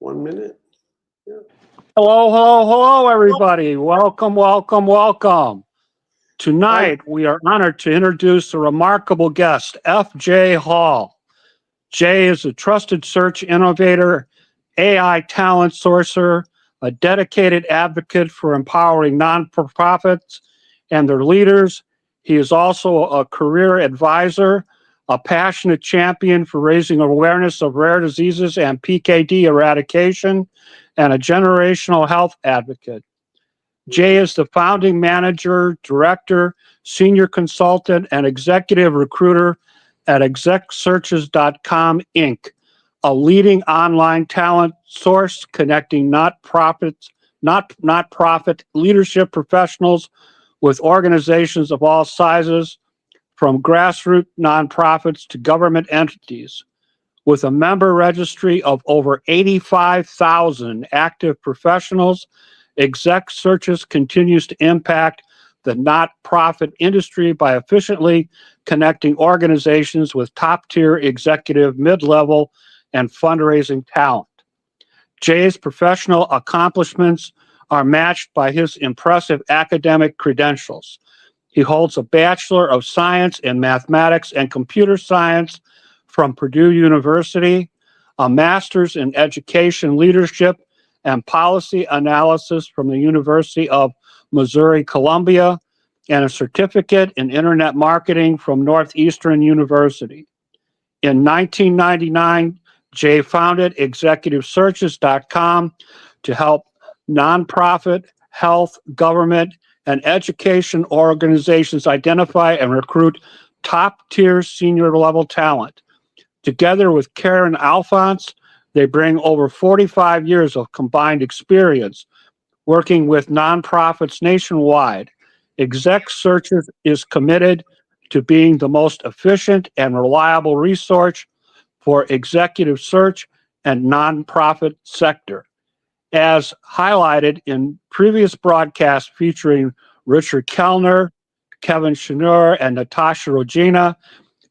1 minute. Yeah. Hello, hello, hello, everybody. Welcome, welcome, welcome. Tonight, we are honored to introduce a remarkable guest, F.J. Hall. Jay is a trusted search innovator, AI talent sourcer, a dedicated advocate for empowering nonprofits and their leaders. He is also a career advisor, a passionate champion for raising awareness of rare diseases and PKD eradication, and a generational health advocate. Jay is the founding manager, director, senior consultant, and executive recruiter at execsearches.com Inc., a leading online talent source connecting not-profit leadership professionals with organizations of all sizes, from grassroots nonprofits to government entities. With a member registry of over 85,000 active professionals, Exec Searches continues to impact the not-profit industry by efficiently connecting organizations with top-tier executive, mid-level, and fundraising talent. Jay's professional accomplishments are matched by his impressive academic credentials. He holds a Bachelor of Science in Mathematics and Computer Science from Purdue University, a Master's in Education Leadership and Policy Analysis from the University of Missouri-Columbia, and a certificate in Internet Marketing from Northeastern University. In 1999, Jay founded ExecutiveSearches.com to help nonprofit, health, government, and education organizations identify and recruit top-tier senior-level talent. Together with Karen Alphonse, they bring over 45 years of combined experience working with nonprofits nationwide. Exec Searches is committed to being the most efficient and reliable resource for executive search and nonprofit sector. As highlighted in previous broadcasts featuring Richard Kellner, Kevin Schnur, and Natasha Regina,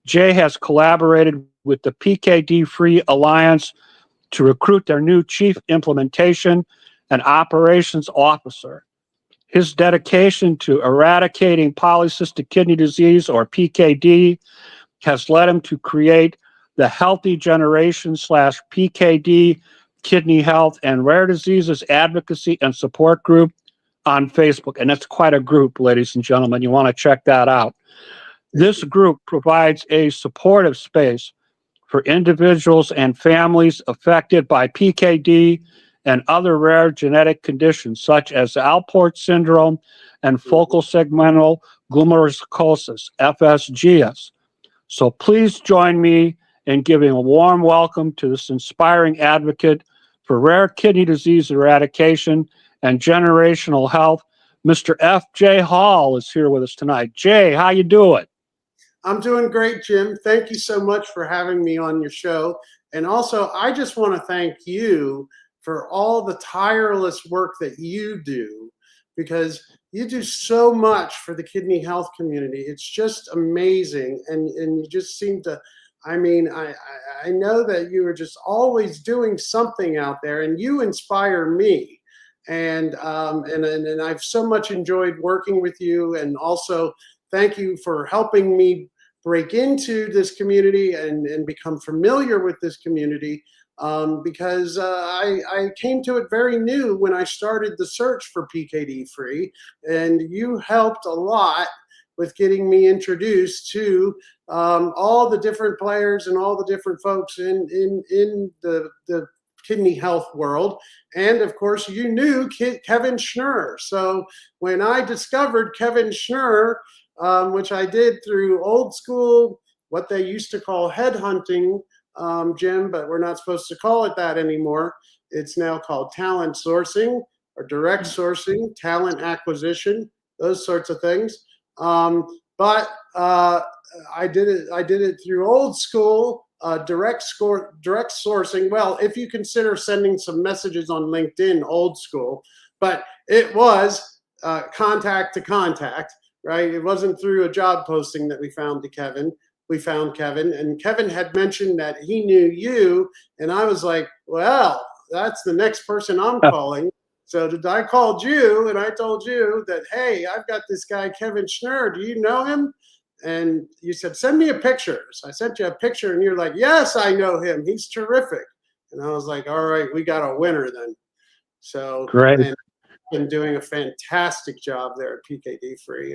Jay has collaborated with the PKD Free Alliance to recruit their new Chief Implementation and Operations Officer. His dedication to eradicating polycystic kidney disease, or PKD, has led him to create the Healthy Generation /PKD Kidney Health and Rare Diseases Advocacy and Support Group on Facebook. And that's quite a group, ladies and gentlemen. You want to check that out. This group provides a supportive space for individuals and families affected by PKD and other rare genetic conditions such as Alport syndrome and focal segmental glomerulosclerosis, FSGS. So please join me in giving a warm welcome to this inspiring advocate for rare kidney disease eradication and generational health. Mr. F.J. Hall is here with us tonight. Jay, how you doing? I'm doing great, Jim. Thank you so much for having me on your show. And also, I just want to thank you for all the tireless work that you do, because you do so much for the kidney health community. It's just amazing. And you just seem to, I mean, I know that you are just always doing something out there, and you inspire me. And I've so much enjoyed working with you, and also thank you for helping me break into this community and become familiar with this community, because I came to it very new when I started the search for PKD Free, and you helped a lot with getting me introduced to all the different players and all the different folks in the kidney health world. And of course, you knew Kevin Schnur. So when I discovered Kevin Schnur, which I did through old school, what they used to call headhunting, Jim, but we're not supposed to call it that anymore. It's now called talent sourcing or direct sourcing, talent acquisition, those sorts of things. But I did it through old school, direct sourcing. Well, if you consider sending some messages on LinkedIn, old school, but it was contact to contact, right? It wasn't through a job posting that we found Kevin, and Kevin had mentioned that he knew you, and I was like, well, that's the next person I'm calling. So I called you and I told you that, hey, I've got this guy, Kevin Schnurr. Do you know him? And you said, send me a picture. So I sent you a picture and you're like, yes, I know him. He's terrific. And I was like, all right, we got a winner then. So, Great. and been doing a fantastic job there at PKD Free,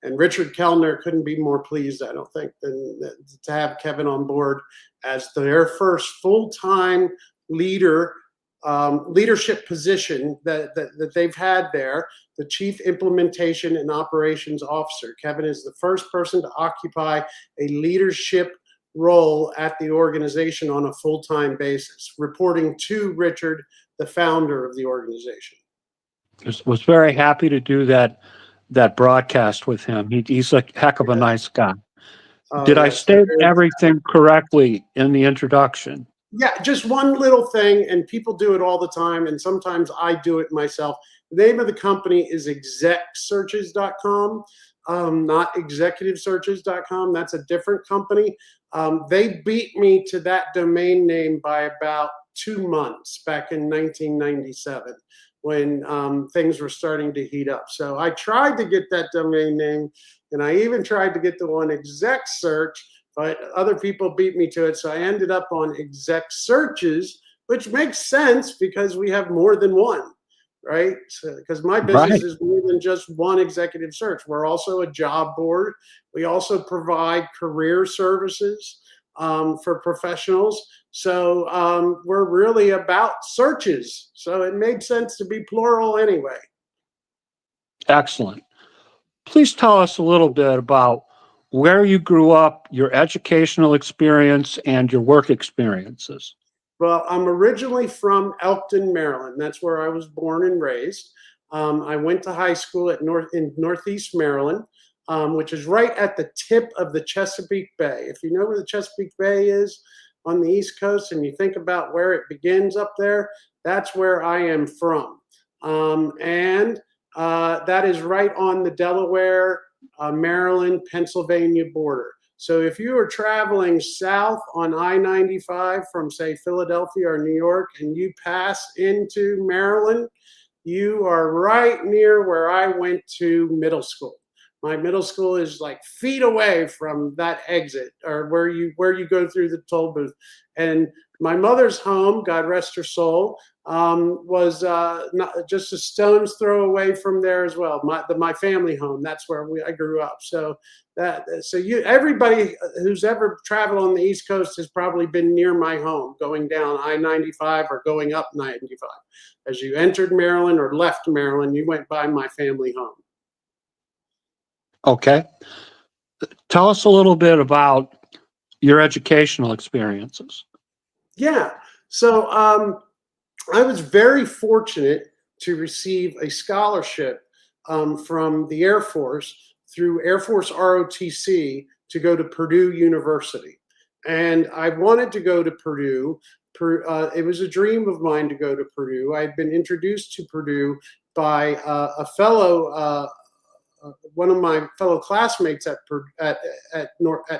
and Richard Kellner couldn't be more pleased, I don't think, than to have Kevin on board as their first full-time leadership position that they've had there, the Chief Implementation and Operations Officer. Kevin is the first person to occupy a leadership role at the organization on a full-time basis, reporting to Richard, the founder of the organization. Was very happy to do that broadcast with him. He's a heck of a nice guy. Did I state everything correctly in the introduction? Yeah, just one little thing, and people do it all the time, and sometimes I do it myself. The name of the company is execsearches.com, not executivesearches.com. That's a different company. They beat me to that domain name by about 2 months back in 1997 when things were starting to heat up. So I tried to get that domain name, and I even tried to get the one exec search, but other people beat me to it. So I ended up on Exec Searches, which makes sense because we have more than one, right? Because my business is more than just one executive search. We're also a job board. We also provide career services for professionals. So we're really about searches. So it made sense to be plural anyway. Excellent. Please tell us a little bit about where you grew up, your educational experience, and your work experiences. Well, I'm originally from Elkton, Maryland. That's where I was born and raised. I went to high school in Northeast Maryland, which is right at the tip of the Chesapeake Bay. If you know where the Chesapeake Bay is on the East Coast and you think about where it begins up there, that's where I am from. And that is right on the Delaware, Maryland, Pennsylvania border. So if you are traveling south on I-95 from, say, Philadelphia or New York, and you pass into Maryland, you are right near where I went to middle school. My middle school is like feet away from that exit, or where you go through the toll booth. And my mother's home, God rest her soul, was not just a stone's throw away from there as well. My family home, that's where I grew up. So everybody who's ever traveled on the East Coast has probably been near my home, going down I-95 or going up 95. As you entered Maryland or left Maryland, you went by my family home. Okay. Tell us a little bit about your educational experiences. Yeah. So I was very fortunate to receive a scholarship from the Air Force through Air Force ROTC to go to Purdue University. And I wanted to go to Purdue. It was a dream of mine to go to Purdue. I had been introduced to Purdue by a fellow one of my fellow classmates at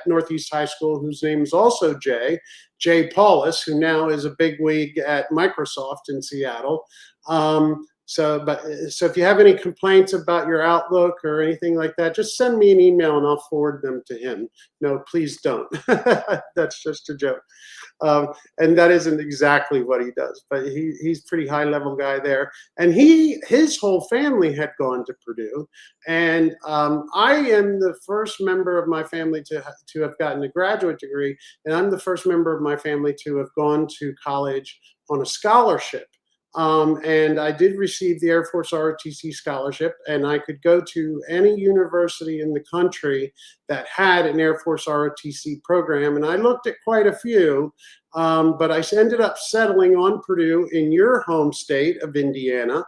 Northeast High School, whose name is also Jay Paulus, who now is a bigwig at Microsoft in Seattle. So if you have any complaints about your Outlook or anything like that, just send me an email and I'll forward them to him. No, please don't. That's just a joke. And that isn't exactly what he does, but he's a pretty high level guy there. And his whole family had gone to Purdue. And I am the first member of my family to have gotten a graduate degree. And I'm the first member of my family to have gone to college on a scholarship. And I did receive the Air Force ROTC scholarship, and I could go to any university in the country that had an Air Force ROTC program. And I looked at quite a few, but I ended up settling on Purdue in your home state of Indiana.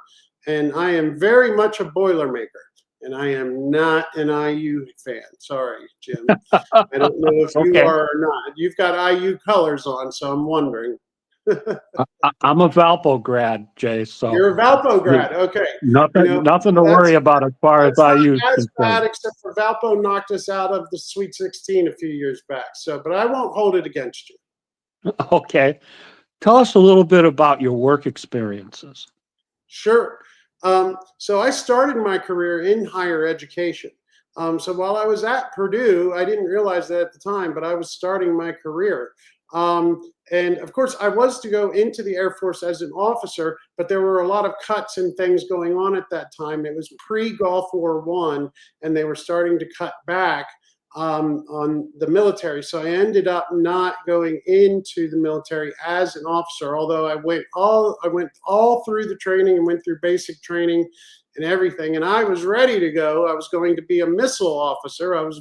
And I am very much a Boilermaker, and I am not an IU fan. Sorry, Jim. I don't know if you are or not. You've got IU colors on, so I'm wondering. I'm a Valpo grad, Jay. So you're a Valpo grad, okay. Nothing to worry about as far as IU is concerned. Bad, except for Valpo knocked us out of the Sweet 16 a few years back. So, but I won't hold it against you. Okay. Tell us a little bit about your work experiences. Sure. So I started my career in higher education. So while I was at Purdue, I didn't realize that at the time, but I was starting my career. And of course, I was to go into the Air Force as an officer, but there were a lot of cuts and things going on at that time. It was pre-Gulf War I, and they were starting to cut back on the military. So I ended up not going into the military as an officer, although I went all through the training and went through basic training and everything. And I was ready to go. I was going to be a missile officer. I was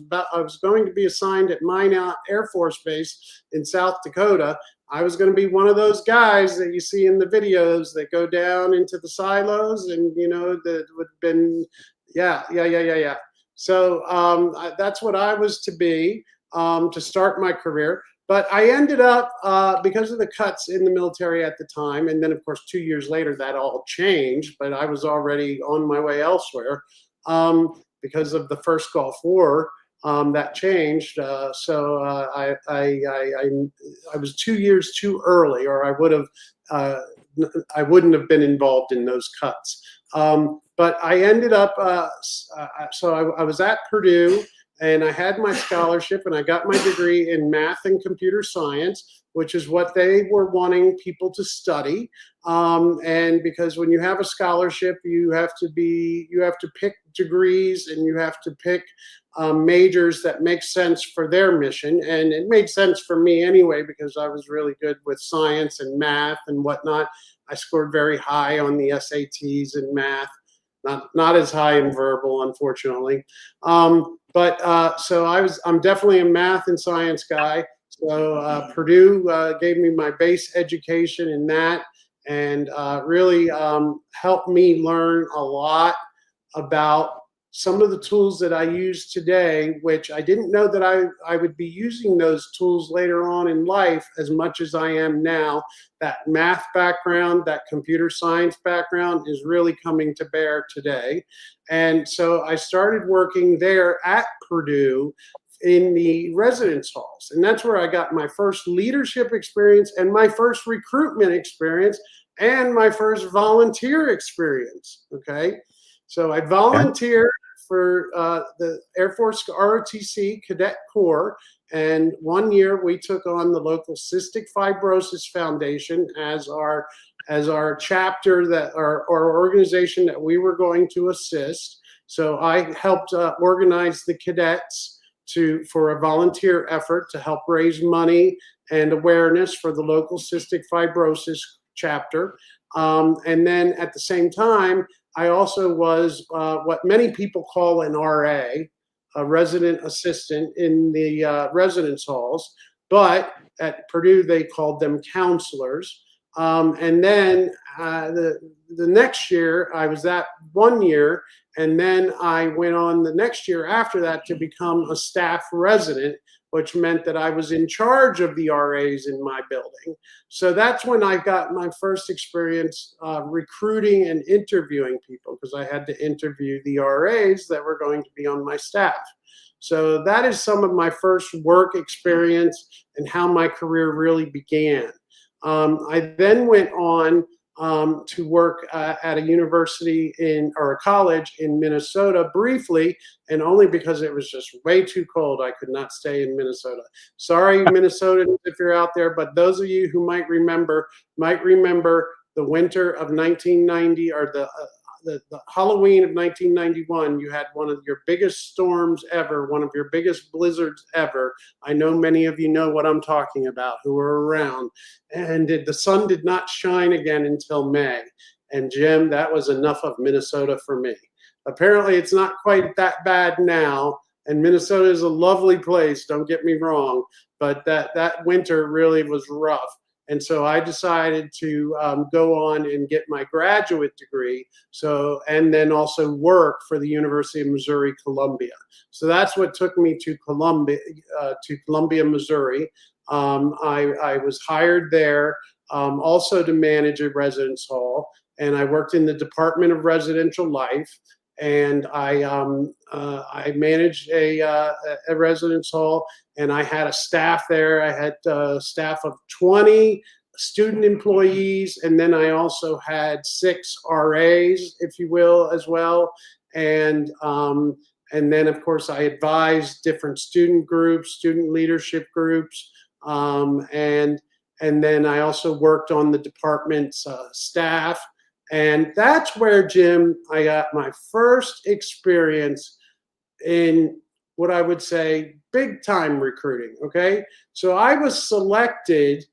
going to be assigned at Minot Air Force Base in South Dakota. I was going to be one of those guys that you see in the videos that go down into the silos, and that would have been, yeah. So that's what I was to be, to start my career. But I ended up, because of the cuts in the military at the time, and then of course 2 years later that all changed, but I was already on my way elsewhere, because of the first Gulf War. That changed. So I was 2 years too early, or I wouldn't have been involved in those cuts. But I ended up, so I was at Purdue, and I had my scholarship, and I got my degree in math and computer science, which is what they were wanting people to study. And because when you have a scholarship, you have to pick degrees, and you have to pick majors that make sense for their mission. And it made sense for me anyway, because I was really good with science and math and whatnot. I scored very high on the SATs in math, not as high in verbal, unfortunately. So I'm definitely a math and science guy. So Purdue gave me my base education in that, and really helped me learn a lot about some of the tools that I use today, which I didn't know that I would be using those tools later on in life as much as I am now. That math background, that computer science background is really coming to bear today. And so I started working there at Purdue in the residence halls. And that's where I got my first leadership experience, and my first recruitment experience, and my first volunteer experience. Okay. So I volunteered for the Air Force ROTC Cadet Corps, and 1 year we took on the local Cystic Fibrosis Foundation as our chapter, that our organization that we were going to assist. So I helped organize the cadets for a volunteer effort to help raise money and awareness for the local cystic fibrosis chapter. And then at the same time, I also was what many people call an RA, a resident assistant in the residence halls, but at Purdue they called them counselors. And then the next year, I was that 1 year, and then I went on the next year after that to become a staff resident, which meant that I was in charge of the RAs in my building. So that's when I got my first experience recruiting and interviewing people, because I had to interview the RAs that were going to be on my staff. So that is some of my first work experience and how my career really began. I then went on to work at a university or a college in Minnesota briefly, and only because it was just way too cold. I could not stay in Minnesota. Sorry, Minnesotans, if you're out there, but those of you who might remember the winter of 1990, or the Halloween of 1991, you had one of your biggest storms ever, one of your biggest blizzards ever. I know many of you know what I'm talking about who were around. And the sun did not shine again until May. And Jim, that was enough of Minnesota for me. Apparently, it's not quite that bad now. And Minnesota is a lovely place, don't get me wrong. But that winter really was rough. And so I decided to go on and get my graduate degree, and then also work for the University of Missouri Columbia. So that's what took me to Columbia, Missouri. I was hired there also to manage a residence hall, and I worked in the Department of Residential Life. And I managed a residence hall, and I had a staff there. I had a staff of 20 student employees, and then I also had 6 RAs, if you will, as well. And then, of course, I advised different student groups, student leadership groups, and then I also worked on the department's staff. And that's where, Jim, I got my first experience in what I would say big time recruiting. Okay. So I was selected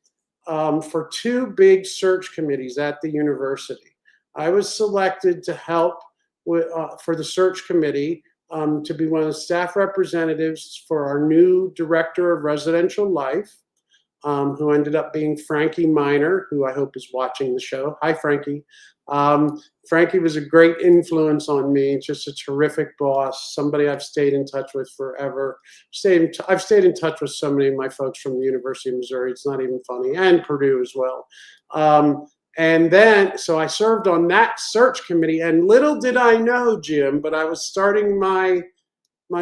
for 2 big search committees at the university. I was selected to help for the search committee to be one of the staff representatives for our new director of residential life, who ended up being Frankie Miner, who I hope is watching the show. Hi, Frankie. Frankie was a great influence on me, just a terrific boss, somebody I've stayed in touch with forever. I've stayed in touch with so many of my folks from the University of Missouri. It's not even funny, and Purdue as well. And then, so I served on that search committee, and little did I know, Jim, but I was starting my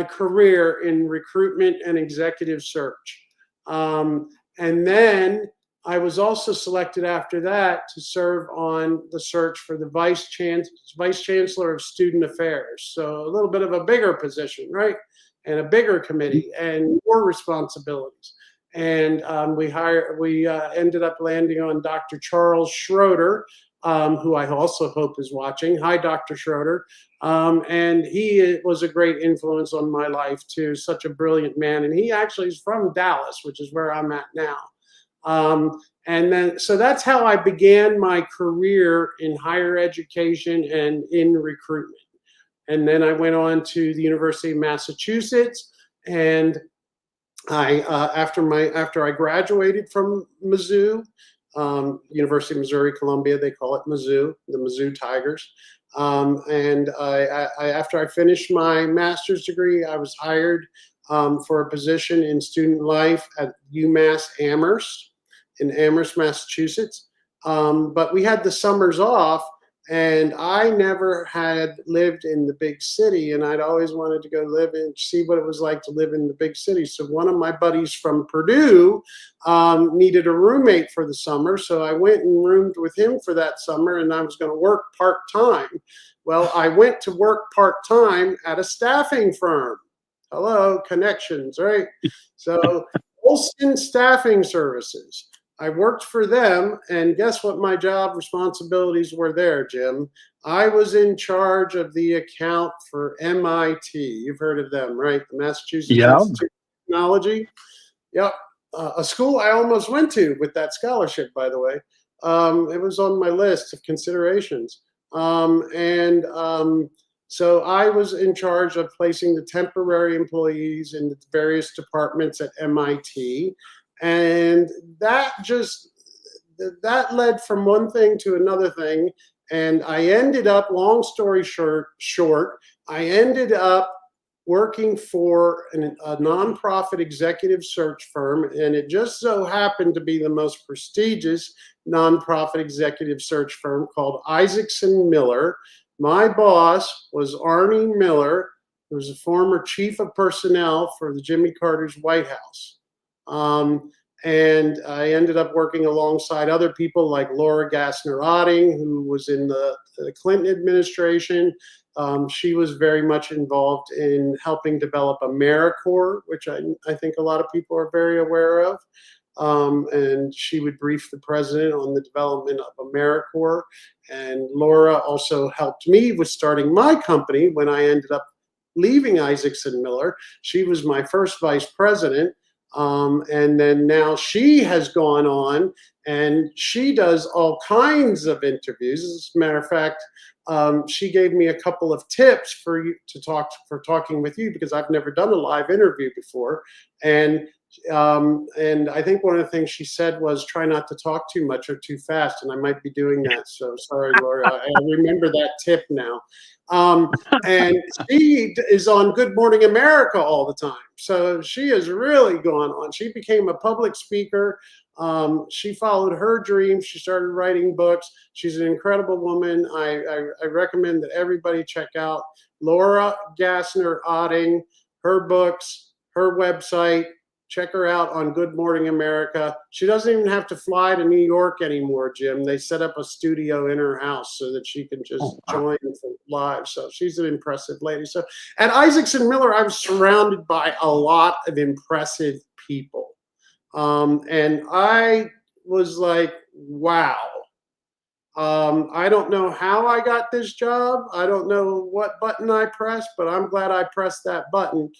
career in recruitment and executive search. And then I was also selected after that to serve on the search for the Vice Chancellor of Student Affairs. So a little bit of a bigger position, right? And a bigger committee and more responsibilities. And we ended up landing on Dr. Charles Schroeder, who I also hope is watching. Hi, Dr. Schroeder. And he was a great influence on my life too, such a brilliant man. And he actually is from Dallas, which is where I'm at now. And then, so that's how I began my career in higher education and in recruitment. And then I went on to the University of Massachusetts, and after I graduated from Mizzou, University of Missouri Columbia, they call it Mizzou, the Mizzou Tigers. And after I finished my master's degree, I was hired for a position in student life at UMass Amherst in Amherst, Massachusetts. But we had the summers off, and I never had lived in the big city, and I'd always wanted to go live and see what it was like to live in the big city. So one of my buddies from Purdue needed a roommate for the summer, so I went and roomed with him for that summer, and I was going to work part-time. Well, I went to work part-time at a staffing firm. Hello, connections, right? So Olson Staffing Services. I worked for them, and guess what my job responsibilities were there, Jim? I was in charge of the account for MIT. You've heard of them, right? The Massachusetts Institute of Technology. Yep. A school I almost went to with that scholarship, by the way. It was on my list of considerations. So I was in charge of placing the temporary employees in the various departments at MIT. And that led from one thing to another thing. And I ended up, long story short, I ended up working for a nonprofit executive search firm. And it just so happened to be the most prestigious nonprofit executive search firm called Isaacson Miller. My boss was Arnie Miller, who was a former chief of personnel for the Jimmy Carter's White House. And I ended up working alongside other people like Laura Gassner-Otting, who was in the Clinton administration. She was very much involved in helping develop AmeriCorps, which I think a lot of people are very aware of. And she would brief the president on the development of AmeriCorps. And Laura also helped me with starting my company when I ended up leaving Isaacson Miller. She was my first vice president. And then now she has gone on and she does all kinds of interviews. As a matter of fact, she gave me a couple of tips for talking with you, because I've never done a live interview before. And I think one of the things she said was try not to talk too much or too fast, and I might be doing that. So sorry, Laura. I remember that tip now. And she is on Good Morning America all the time. So she has really gone on. She became a public speaker. She followed her dreams. She started writing books. She's an incredible woman. I recommend that everybody check out Laura Gassner-Otting, her books, her website, Check her out on Good Morning America. She doesn't even have to fly to New York anymore, Jim. They set up a studio in her house so that she can just join live. So she's an impressive lady. So at Isaacson Miller, I was surrounded by a lot of impressive people. And I was like, wow. I don't know how I got this job. I don't know what button I pressed, but I'm glad I pressed that button.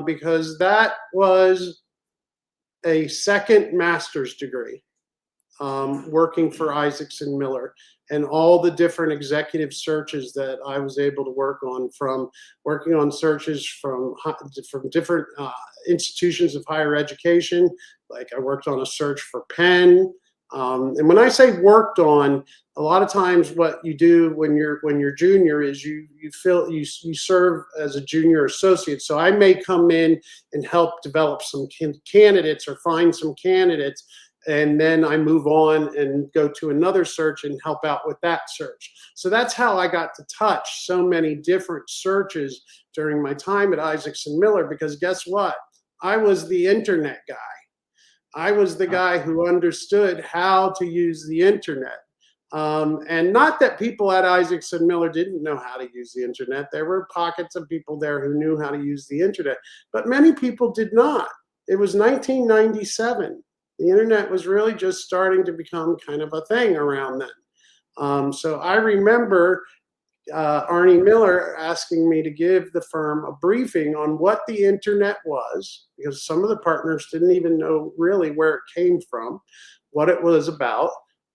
Because that was a second master's degree, working for Isaacson Miller, and all the different executive searches that I was able to work on, from working on searches from different institutions of higher education. Like I worked on a search for Penn. And when I say worked on, a lot of times what you do when you're junior is you serve as a junior associate. So I may come in and help develop some candidates or find some candidates, and then I move on and go to another search and help out with that search. So that's how I got to touch so many different searches during my time at Isaacson Miller, because guess what? I was the internet guy. I was the guy who understood how to use the internet. And not that people at Isaacson Miller didn't know how to use the internet. There were pockets of people there who knew how to use the internet, but many people did not. It was 1997. The internet was really just starting to become kind of a thing around then. So I remember Arnie Miller asking me to give the firm a briefing on what the internet was, because some of the partners didn't even know really where it came from, what it was about,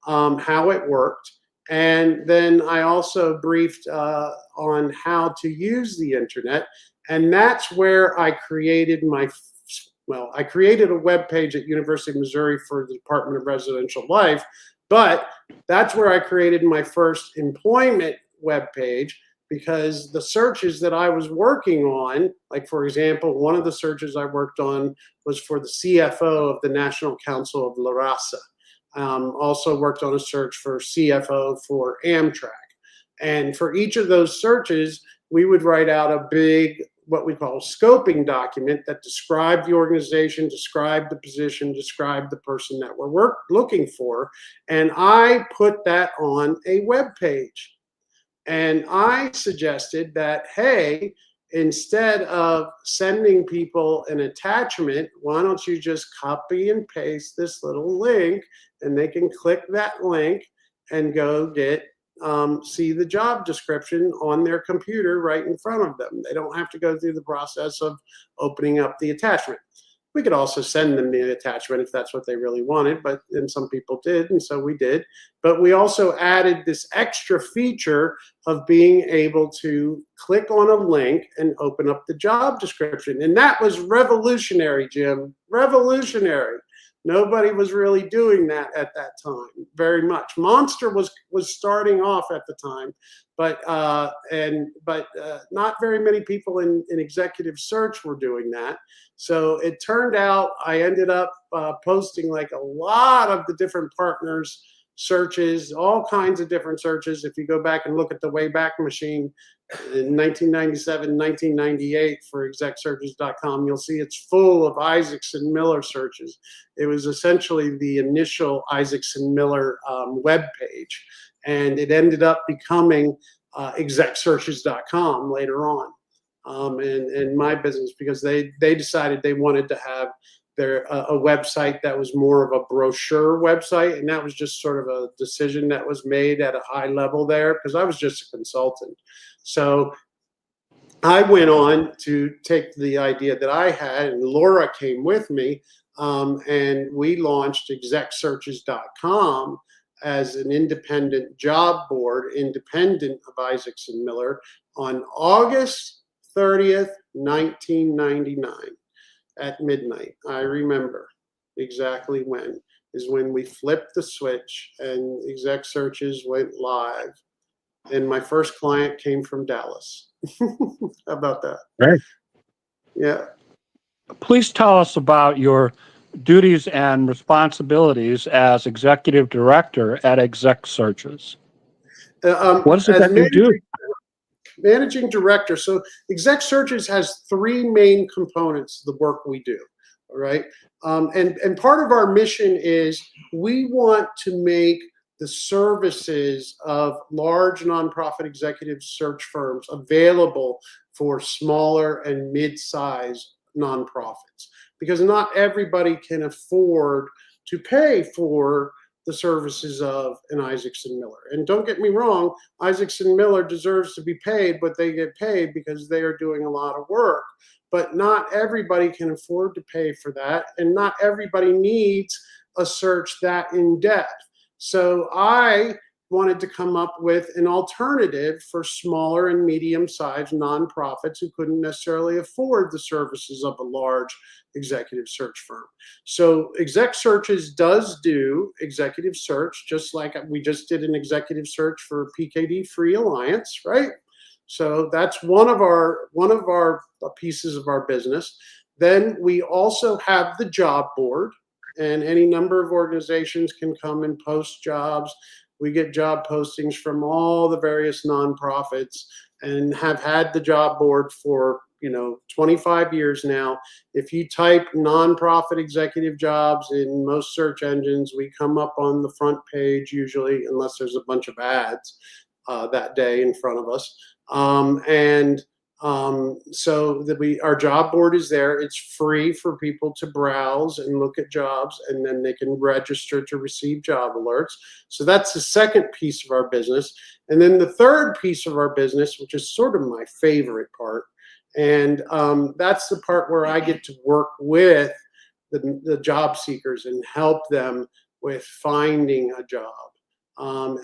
how it worked. And then I also briefed on how to use the internet. And that's where I created I created a web page at University of Missouri for the Department of Residential Life, but that's where I created my first employment web page, because the searches that I was working on, like for example, one of the searches I worked on was for the CFO of the National Council of La Raza. Also worked on a search for CFO for Amtrak. And for each of those searches, we would write out a big, what we call a scoping document that described the organization, described the position, described the person that we're looking for. And I put that on a web page. And I suggested that, hey, instead of sending people an attachment, why don't you just copy and paste this little link, and they can click that link and go see the job description on their computer right in front of them. They don't have to go through the process of opening up the attachment. We could also send them the attachment if that's what they really wanted, and some people did, and so we did. But we also added this extra feature of being able to click on a link and open up the job description. And that was revolutionary, Jim, revolutionary. Nobody was really doing that at that time very much. Monster was starting off at the time, but not very many people in executive search were doing that. So it turned out I ended up posting like a lot of the different partners' searches, all kinds of different searches. If you go back and look at the Wayback Machine in 1997, 1998 for execsearches.com, you'll see it's full of Isaacson Miller searches. It was essentially the initial Isaacson Miller web page, and it ended up becoming execsearches.com later on in my business, because they decided they wanted to have a website that was more of a brochure website, and that was just sort of a decision that was made at a high level there, because I was just a consultant. So I went on to take the idea that I had, and Laura came with me, and we launched execsearches.com as an independent job board, independent of Isaacson Miller, on August 30th, 1999 at midnight. I remember exactly when we flipped the switch and Exec Searches went live. And my first client came from Dallas. How about that? Right. Yeah. Please tell us about your duties and responsibilities as executive director at Exec Searches. What is it that you do? Managing director. So Exec Searches has three main components of the work we do. All right. And part of our mission is we want to make the services of large nonprofit executive search firms available for smaller and mid-sized nonprofits, because not everybody can afford to pay for the services of an Isaacson Miller. And don't get me wrong, Isaacson Miller deserves to be paid, but they get paid because they are doing a lot of work. But not everybody can afford to pay for that, and not everybody needs a search that in depth. So I wanted to come up with an alternative for smaller and medium-sized nonprofits who couldn't necessarily afford the services of a large executive search firm. So Exec Searches does do executive search, just like we just did an executive search for PKD Free Alliance, right? So that's one of our pieces of our business. Then we also have the job board, and any number of organizations can come and post jobs. We get job postings from all the various nonprofits and have had the job board for 25 years now. If you type nonprofit executive jobs in most search engines, we come up on the front page usually, unless there's a bunch of ads that day in front of us. So that our job board is there. It's free for people to browse and look at jobs, and then they can register to receive job alerts. So that's the second piece of our business. And then the third piece of our business, which is sort of my favorite part, and that's the part where I get to work with the job seekers and help them with finding a job,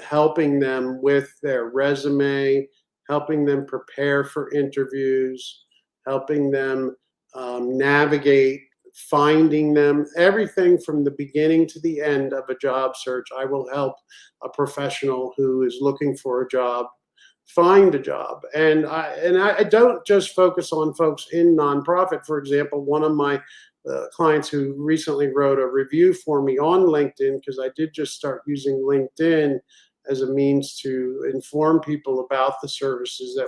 helping them with their resume, helping them prepare for interviews, helping them navigate, finding them, everything from the beginning to the end of a job search. I will help a professional who is looking for a job find a job. And I don't just focus on folks in nonprofit. For example, one of my clients who recently wrote a review for me on LinkedIn, because I did just start using LinkedIn as a means to inform people about the services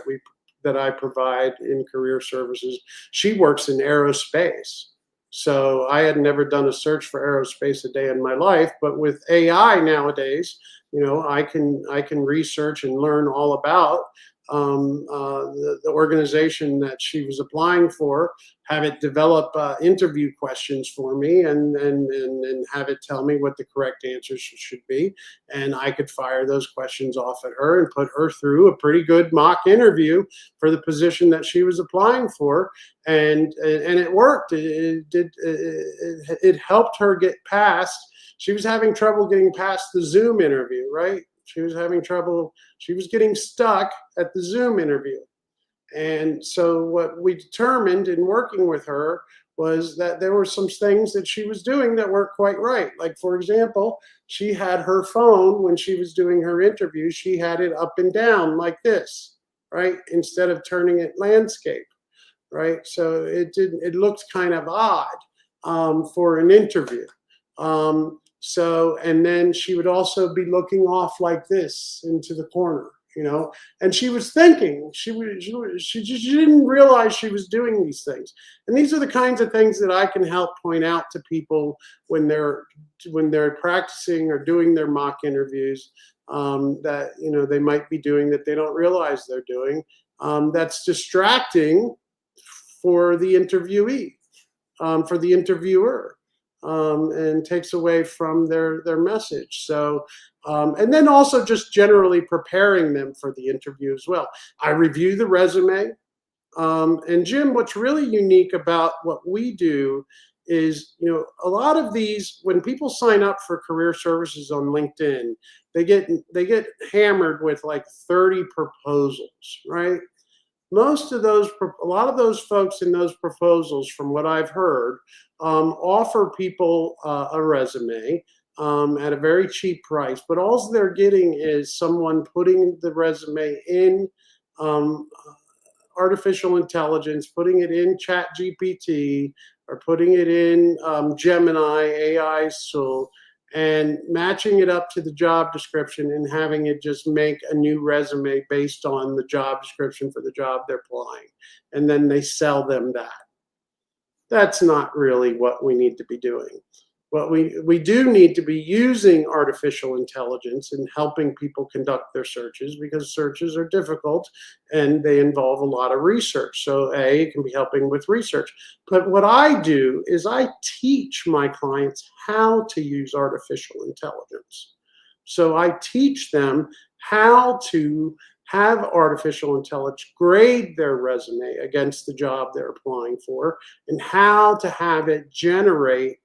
that I provide in career services. She works in aerospace. So I had never done a search for aerospace a day in my life, but with AI nowadays, I can research and learn all about the organization that she was applying for, have it develop interview questions for me, and have it tell me what the correct answers should be. And I could fire those questions off at her and put her through a pretty good mock interview for the position that she was applying for. And it worked. It helped her get past. She was having trouble getting past the Zoom interview, right? She was having trouble. She was getting stuck at the Zoom interview. And so what we determined in working with her was that there were some things that she was doing that weren't quite right. Like, for example, she had her phone, when she was doing her interview, she had it up and down like this, right? Instead of turning it landscape, right? So it looked kind of odd for an interview. And then she would also be looking off like this into the corner, and she was thinking, she didn't realize she was doing these things. And these are the kinds of things that I can help point out to people when they're practicing or doing their mock interviews, that, they might be doing that they don't realize they're doing. That's distracting for the interviewee, for the interviewer. And takes away from their message. So, and then also just generally preparing them for the interview as well. I review the resume. And Jim, what's really unique about what we do is, a lot of these, when people sign up for career services on LinkedIn, they get hammered with like 30 proposals, right? A lot of those folks in those proposals, from what I've heard, offer people a resume at a very cheap price, but all they're getting is someone putting the resume in artificial intelligence, putting it in Chat GPT, or putting it in Gemini AI tool, and matching it up to the job description and having it just make a new resume based on the job description for the job they're applying. And then they sell them that. That's not really what we need to be doing. What we do need to be using artificial intelligence in helping people conduct their searches, because searches are difficult and they involve a lot of research. So it can be helping with research. But what I do is I teach my clients how to use artificial intelligence. So I teach them how to have artificial intelligence grade their resume against the job they're applying for, and how to have it generate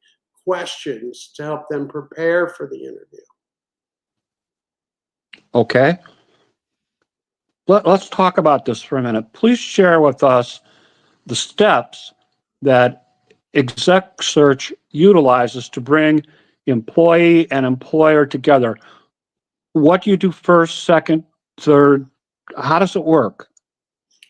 questions to help them prepare for the interview. Okay. Let's talk about this for a minute. Please share with us the steps that Exec Search utilizes to bring employee and employer together. What do you do first, second, third? How does it work?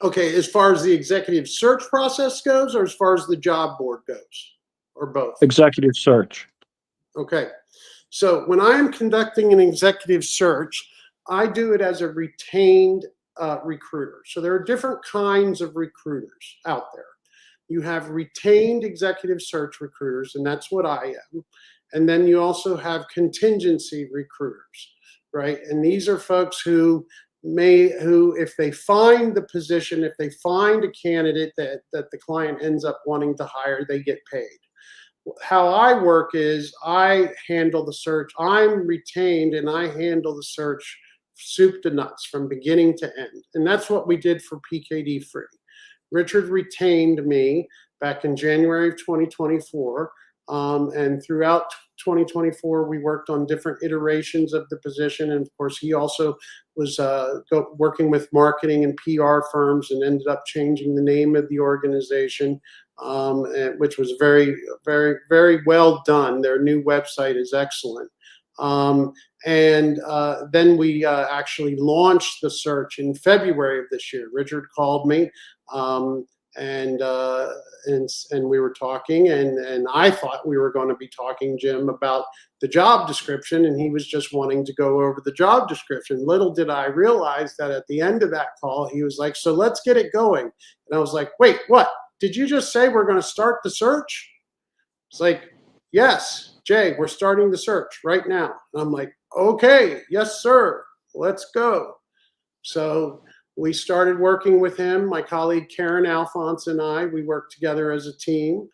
Okay, as far as the executive search process goes, or as far as the job board goes, or both? Executive search. Okay, so when I'm conducting an executive search, I do it as a retained recruiter. So there are different kinds of recruiters out there. You have retained executive search recruiters, and that's what I am. And then you also have contingency recruiters, right? And these are folks who if they find the position, if they find a candidate that the client ends up wanting to hire, they get paid. How I work is I handle the search. I'm retained and I handle the search soup to nuts from beginning to end. And that's what we did for PKD Free. Richard retained me back in January of 2024. And throughout 2024, we worked on different iterations of the position. And of course, he also was working with marketing and PR firms, and ended up changing the name of the organization, which was very, very, very well done. Their new website is excellent. And then we actually launched the search in February of this year. Richard called me, and we were talking, and I thought we were going to be talking, Jim, about the job description, and he was just wanting to go over the job description. Little did I realize that at the end of that call, he was like, "So let's get it going." And I was like, "Wait, what? Did you just say we're going to start the search?" It's like, "Yes, Jay, we're starting the search right now." And I'm like, "Okay, yes, sir, let's go." So we started working with him. My colleague Karen Alphonse and we worked together as a team.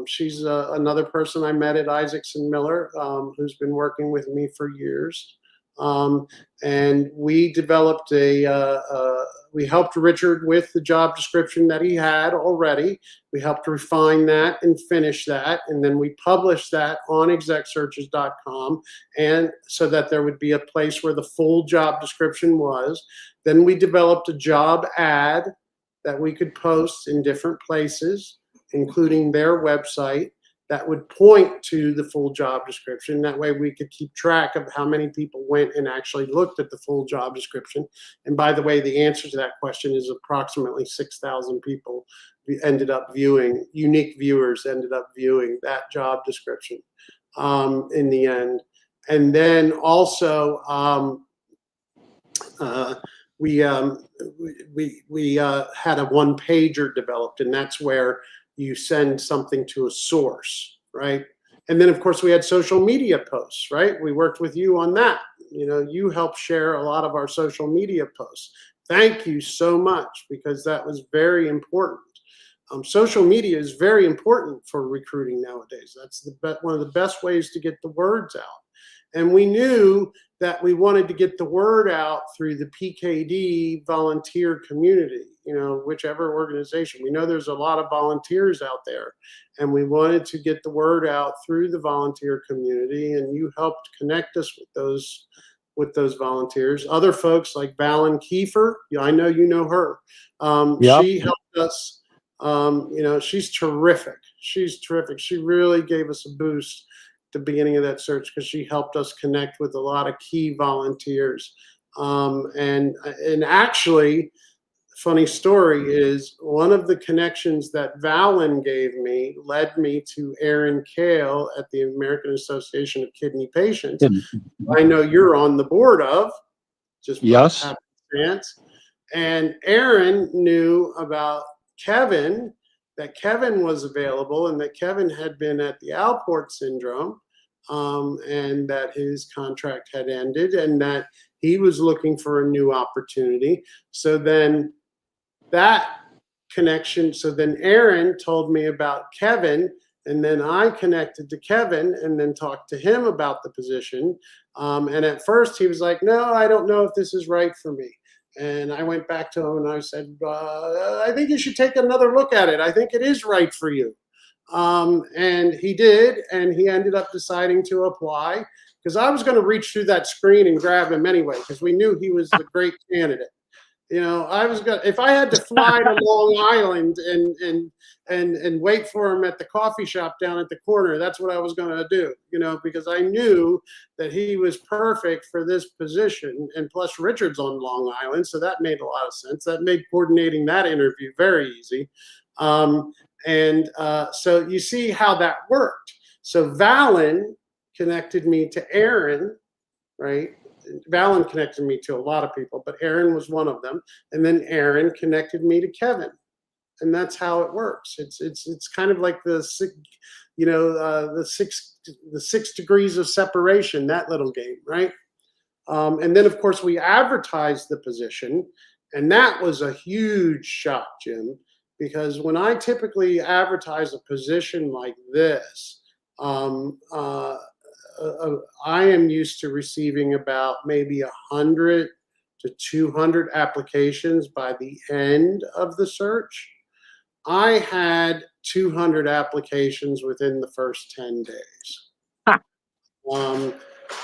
She's another person I met at Isaacson Miller, who's been working with me for years. And we developed we helped Richard with the job description that he had already. We helped refine that and finish that. And then we published that on execsearches.com, and so that there would be a place where the full job description was. Then we developed a job ad that we could post in different places, including their website, that would point to the full job description. That way we could keep track of how many people went and actually looked at the full job description. And by the way, the answer to that question is approximately 6,000 people ended up viewing, unique viewers ended up viewing that job description in the end. And then also, we had a one pager developed, and that's where you send something to a source, right? And then of course we had social media posts, right? We worked with you on that. You know, you helped share a lot of our social media posts. Thank you so much, because that was very important. Social media is very important for recruiting nowadays. That's one of the best ways to get the words out. And we knew that we wanted to get the word out through the PKD volunteer community, you know, whichever organization. We know there's a lot of volunteers out there, and we wanted to get the word out through the volunteer community, and you helped connect us with those volunteers. Other folks like Valen Kiefer, I know you know her. Yep. She helped us. You know, she's terrific. She's terrific. She really gave us a boost the beginning of that search, because she helped us connect with a lot of key volunteers. And actually, funny story is, one of the connections that Valen gave me led me to Aaron Kale at the American Association of Kidney Patients. I know you're on the board of, just yes, happenstance. And Aaron knew about Kevin, that Kevin was available and that Kevin had been at the Alport syndrome, and that his contract had ended and that he was looking for a new opportunity. So then that connection, so then Aaron told me about Kevin, and then I connected to Kevin and then talked to him about the position. And at first he was like, no, I don't know if this is right for me. And I went back to him and I said, I think you should take another look at it. I think it is right for you. And he did, and he ended up deciding to apply because I was going to reach through that screen and grab him anyway because we knew he was a great candidate. You know, I was going if I had to fly to Long Island and wait for him at the coffee shop down at the corner, that's what I was going to do, you know, because I knew that he was perfect for this position. And plus Richard's on Long Island, so that made a lot of sense. That made coordinating that interview very easy. So you see how that worked. So Valen connected me to Aaron, right? Valen connected me to a lot of people, but Aaron was one of them. And then Aaron connected me to Kevin. And that's how it works. It's kind of like the six degrees of separation, that little game, right? And then of course we advertised the position, and that was a huge shock, Jim, because when I typically advertise a position like this, I am used to receiving about maybe 100 to 200 applications by the end of the search. I had 200 applications within the first 10 days. Huh.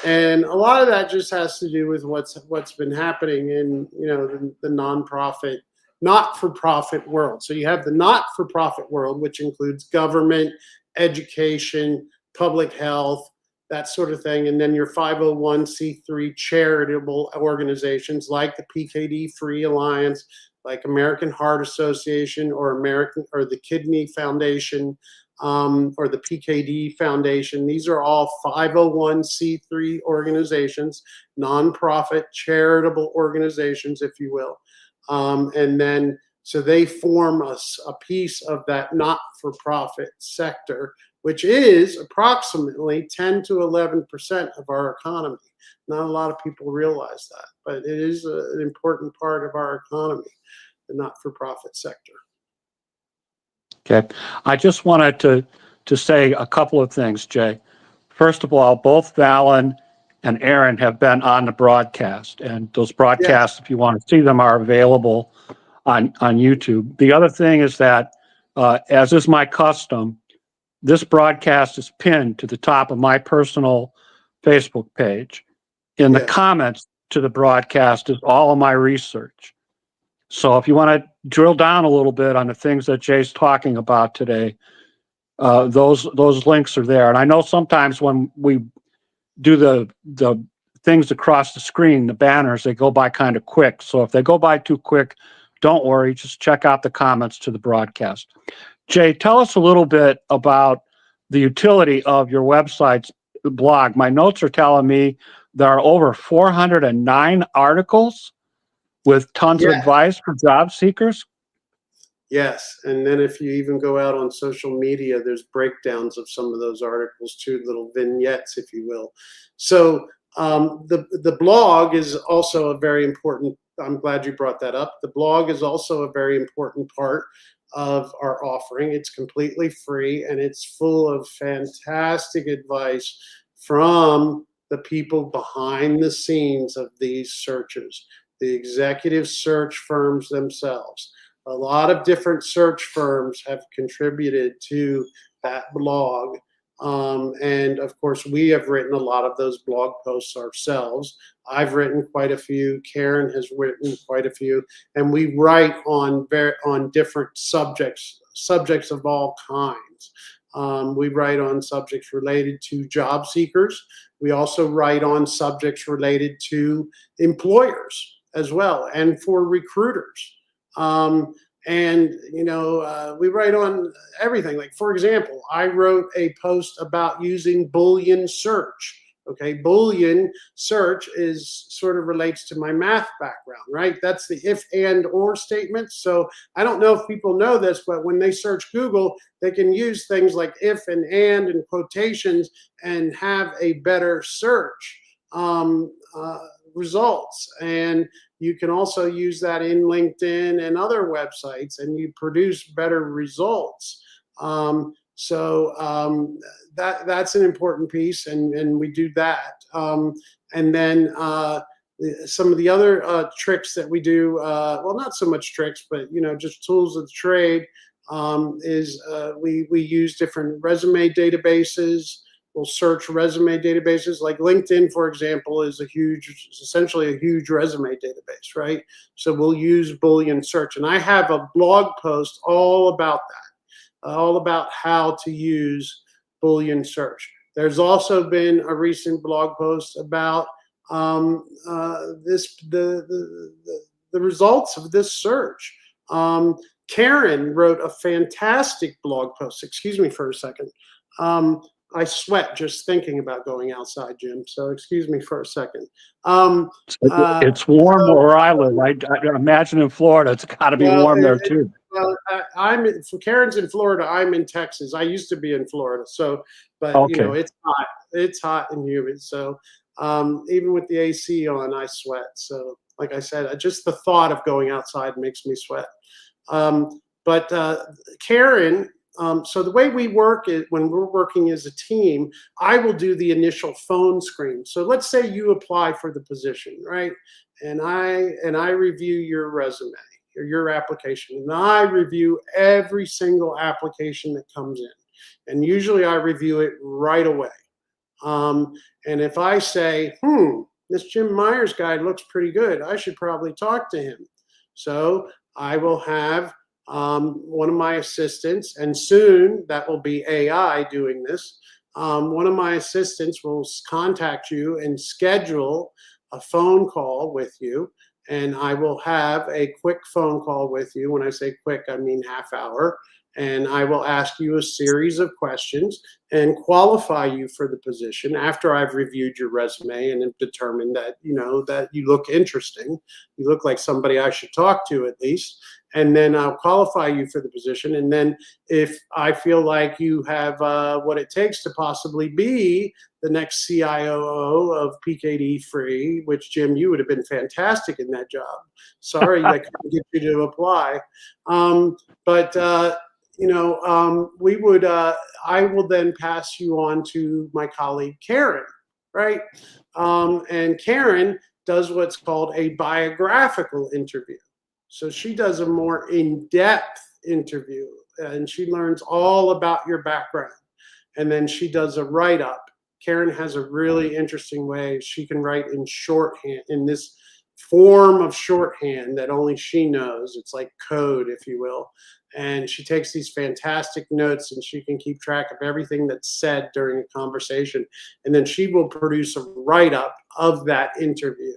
And a lot of that just has to do with what's been happening in, you know, the nonprofit, not-for-profit world. So you have the not-for-profit world, which includes government, education, public health, that sort of thing. And then your 501c3 charitable organizations like the PKD Free Alliance, like American Heart Association or the Kidney Foundation, or the PKD Foundation. These are all 501c3 organizations, nonprofit charitable organizations, if you will. And then, so they form a piece of that not-for-profit sector, which is approximately 10 to 11% of our economy. Not a lot of people realize that, but it is an important part of our economy, the not-for-profit sector. Okay. I just wanted to say a couple of things, Jay. First of all, both Valen and Aaron have been on the broadcast, and those broadcasts, if you want to see them, are available on YouTube. The other thing is that, as is my custom, this broadcast is pinned to the top of my personal Facebook page. In the comments to the broadcast is all of my research. So if you want to drill down a little bit on the things that Jay's talking about today, those links are there. And I know sometimes when we do the things across the screen, the banners, they go by kind of quick. So if they go by too quick, don't worry, just check out the comments to the broadcast. Jay, tell us a little bit about the utility of your website's blog. My notes are telling me there are over 409 articles with tons of advice for job seekers. Yes, and then if you even go out on social media, there's breakdowns of some of those articles too, little vignettes, if you will. So the blog is also a very important, I'm glad you brought that up. The blog is also a very important part of our offering. It's completely free, and it's full of fantastic advice from the people behind the scenes of these searches, the executive search firms themselves. A lot of different search firms have contributed to that blog. And of course, we have written a lot of those blog posts ourselves. I've written quite a few. Karen has written quite a few. And we write on different subjects of all kinds. We write on subjects related to job seekers. We also write on subjects related to employers as well, and for recruiters. We write on everything. Like, for example, I wrote a post about using Boolean search, Okay, Boolean search is sort of relates to my math background, right? That's the if, and, or statement. So I don't know if people know this, but when they search Google, they can use things like if and quotations and have a better search results. And you can also use that in LinkedIn and other websites, and you produce better results. That's an important piece, and we do that. And then some of the other tricks that we do, well, not so much tricks, but just tools of the trade, is we use different resume databases. We'll search resume databases. Like LinkedIn, for example, is essentially a huge resume database, right? So we'll use Boolean search, and I have a blog post all about that, all about how to use Boolean search. There's also been a recent blog post about the results of this search. Karen wrote a fantastic blog post. Excuse me for a second. I sweat just thinking about going outside, Jim. So excuse me for a second. It's warm where I live. I imagine in Florida, it's got to be warm there too. Well, Karen's in Florida. I'm in Texas. I used to be in Florida. So, but Okay. it's hot. It's hot and humid. So, even with the AC on, I sweat. So, like I said, just the thought of going outside makes me sweat. But Karen, so the way we work is when we're working as a team, I will do the initial phone screen. So let's say you apply for the position, right? And I review your resume or your application, and I review every single application that comes in. And usually I review it right away. And if I say, this Jim Myers guy looks pretty good, I should probably talk to him. So I will have one of my assistants, and soon that will be AI doing this. One of my assistants will contact you and schedule a phone call with you, and I will have a quick phone call with you. When I say quick, I mean half hour. And I will ask you a series of questions and qualify you for the position after I've reviewed your resume and have determined that that you look interesting. You look like somebody I should talk to at least. And then I'll qualify you for the position. And then if I feel like you have what it takes to possibly be the next CIO of PKD Free, which, Jim, you would have been fantastic in that job. Sorry I couldn't get you to apply. I will then pass you on to my colleague, Karen, right? And Karen does what's called a biographical interview. So she does a more in-depth interview, and she learns all about your background. And then she does a write-up. Karen has a really interesting way. She can write in shorthand, in this form of shorthand that only she knows. It's like code, if you will. And she takes these fantastic notes, and she can keep track of everything that's said during a conversation. And then she will produce a write-up of that interview.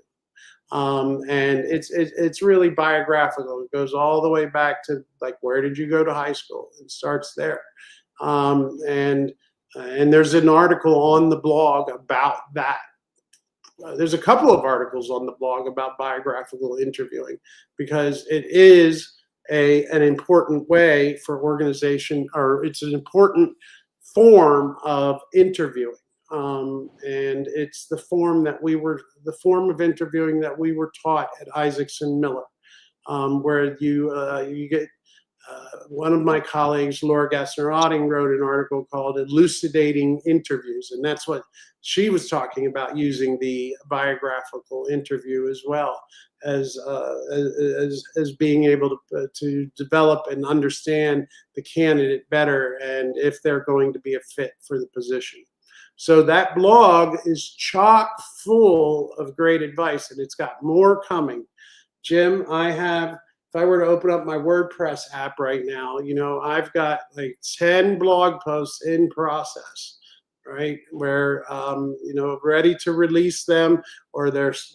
And it's really biographical. It goes all the way back to, like, where did you go to high school? It starts there. And there's an article on the blog about that. There's a couple of articles on the blog about biographical interviewing, because it is an important way for organization, or it's an important form of interviewing. And it's the form of interviewing that we were taught at Isaacson Miller, where you get, one of my colleagues, Laura Gassner-Otting, wrote an article called Elucidating Interviews. And that's what she was talking about, using the biographical interview as well as being able to develop and understand the candidate better, and if they're going to be a fit for the position. So that blog is chock full of great advice, and it's got more coming. Jim, if I were to open up my WordPress app right now, I've got like 10 blog posts in process, right? Where, ready to release them, or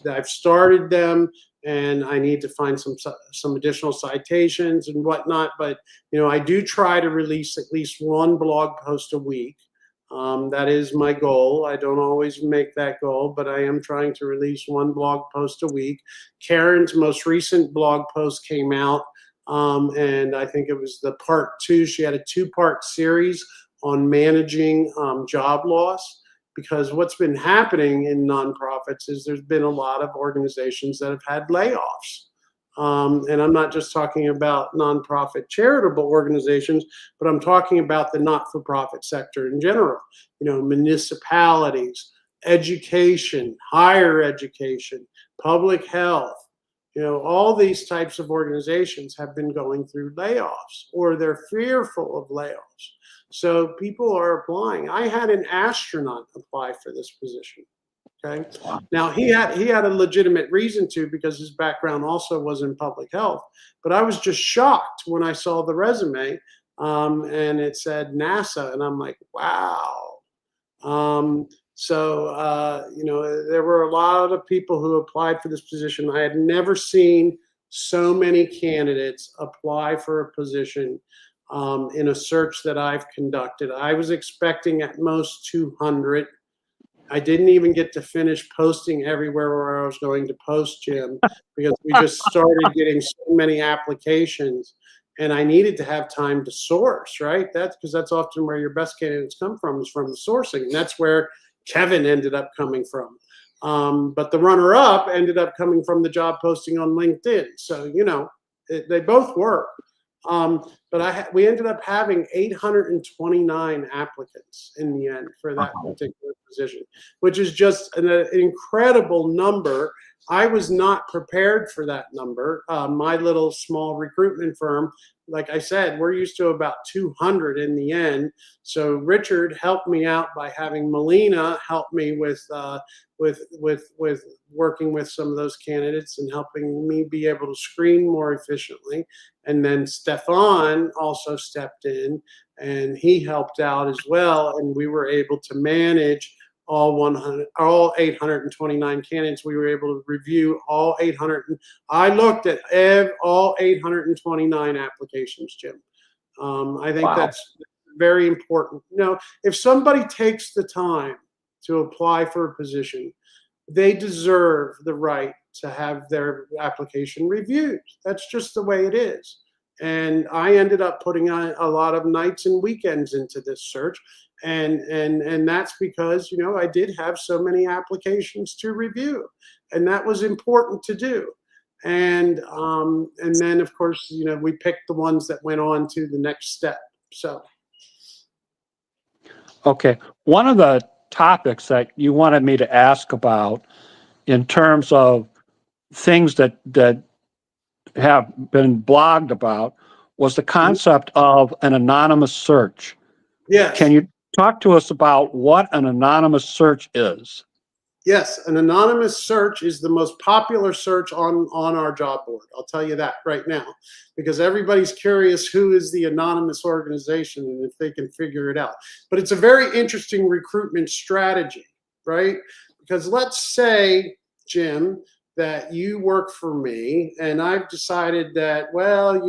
I've started them, and I need to find some additional citations and whatnot. But, I do try to release at least one blog post a week. That is my goal. I don't always make that goal, but I am trying to release one blog post a week. Karen's most recent blog post came out, and I think it was the part 2. She had a 2-part series on managing job loss, because what's been happening in nonprofits is there's been a lot of organizations that have had layoffs. And I'm not just talking about nonprofit charitable organizations, but I'm talking about the not-for-profit sector in general. Municipalities, education, higher education, public health. All these types of organizations have been going through layoffs, or they're fearful of layoffs. So people are applying. I had an astronaut apply for this position. Okay. Now he had a legitimate reason to, because his background also was in public health. But I was just shocked when I saw the resume, and it said NASA, and I'm like, wow. There were a lot of people who applied for this position. I had never seen so many candidates apply for a position in a search that I've conducted. I was expecting at most 200. I didn't even get to finish posting everywhere where I was going to post, Jim, because we just started getting so many applications, and I needed to have time to source, right? That's often where your best candidates come from, is from the sourcing. And that's where Kevin ended up coming from. But the runner-up ended up coming from the job posting on LinkedIn. So, they both work. But we ended up having 829 applicants in the end for that particular position, which is just an incredible number. I was not prepared for that number. My little small recruitment firm, like I said, we're used to about 200 in the end. So Richard helped me out by having Melina help me with working with some of those candidates and helping me be able to screen more efficiently. And then Stefan also stepped in, and he helped out as well. And we were able to manage all 829 candidates. We were able to review all 800. I looked at all 829 applications, Jim. I think that's very important. If somebody takes the time to apply for a position, they deserve the right to have their application reviewed. That's just the way it is. And I ended up putting on a lot of nights and weekends into this search. And that's because, I did have so many applications to review, and that was important to do. And then, of course, we picked the ones that went on to the next step. So. Okay. One of the topics that you wanted me to ask about in terms of things that have been blogged about was the concept of an anonymous search. Yes. Can you talk to us about what an anonymous search is? Yes, an anonymous search is the most popular search on our job board. I'll tell you that right now, because everybody's curious who is the anonymous organization and if they can figure it out. But it's a very interesting recruitment strategy, right? Because let's say, Jim, that you work for me and I've decided that, well,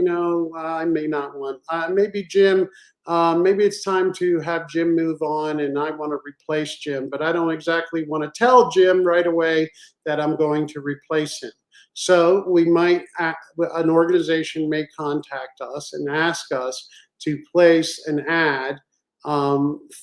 I may not want, maybe Jim, maybe it's time to have Jim move on and I want to replace Jim, but I don't exactly want to tell Jim right away that I'm going to replace him. So an organization may contact us and ask us to place an ad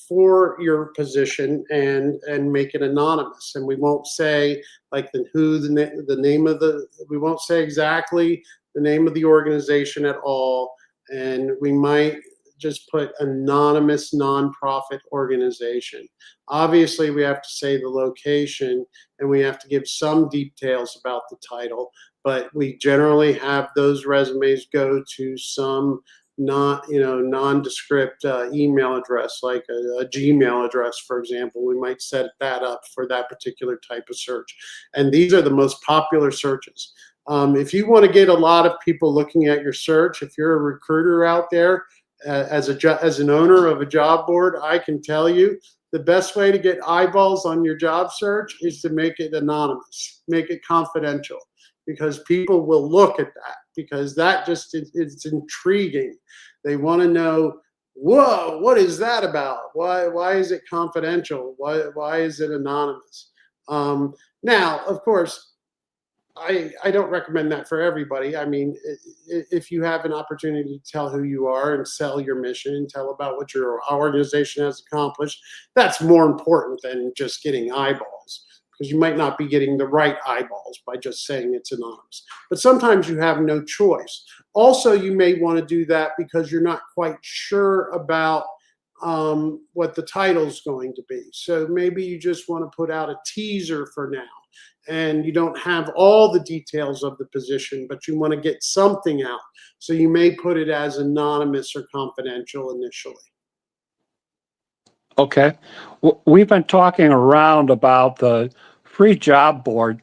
for your position and make it anonymous. And we won't say like the name of we won't say exactly the name of the organization at all. And we might just put anonymous nonprofit organization. Obviously, we have to say the location and we have to give some details about the title, but we generally have those resumes go to some nondescript email address, like a Gmail address, for example. We might set that up for that particular type of search. And these are the most popular searches. If you want to get a lot of people looking at your search, if you're a recruiter out there, as an owner of a job board, I can tell you the best way to get eyeballs on your job search is to make it anonymous, make it confidential, because people will look at that, because that just it's intriguing. They want to know whoa, what is that about? Why is it confidential? Why is it anonymous? Um, Now, of course, I don't recommend that for everybody. I mean, if you have an opportunity to tell who you are and sell your mission and tell about what your organization has accomplished, that's more important than just getting eyeballs, because you might not be getting the right eyeballs by just saying it's anonymous. But sometimes you have no choice. Also, you may want to do that because you're not quite sure about what the title's going to be. So maybe you just want to put out a teaser for now, and you don't have all the details of the position, but you want to get something out. So you may put it as anonymous or confidential initially. Okay. We've been talking around about the free job board.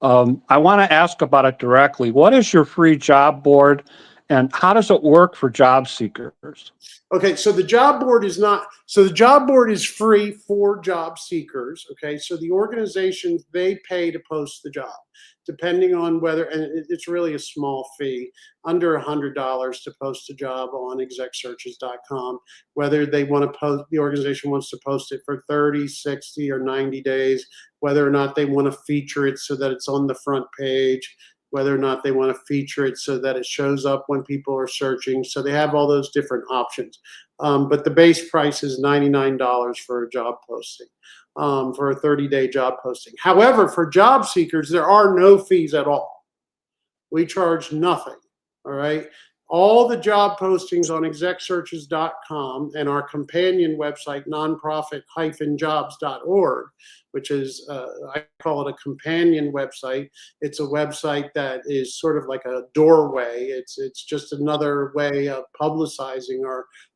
I want to ask about it directly. What is your free job board and how does it work for job seekers? Okay, so the job board is not, so the job board is free for job seekers. Okay, so the organizations, they pay to post the job, depending on whether, and it's really a small fee, under $100 to post a job on execsearches.com, whether they want to post, the organization wants to post it for 30, 60, or 90 days, whether or not they want to feature it so that it's on the front page, whether or not they want to feature it so that it shows up when people are searching. So they have all those different options. But the base price is $99 for a job posting, for a 30-day job posting. However, for job seekers, there are no fees at all. We charge nothing. All right. All the job postings on execsearches.com and our companion website, nonprofit-jobs.org, which is, I call it a companion website. It's a website that is sort of like a doorway. It's just another way of publicizing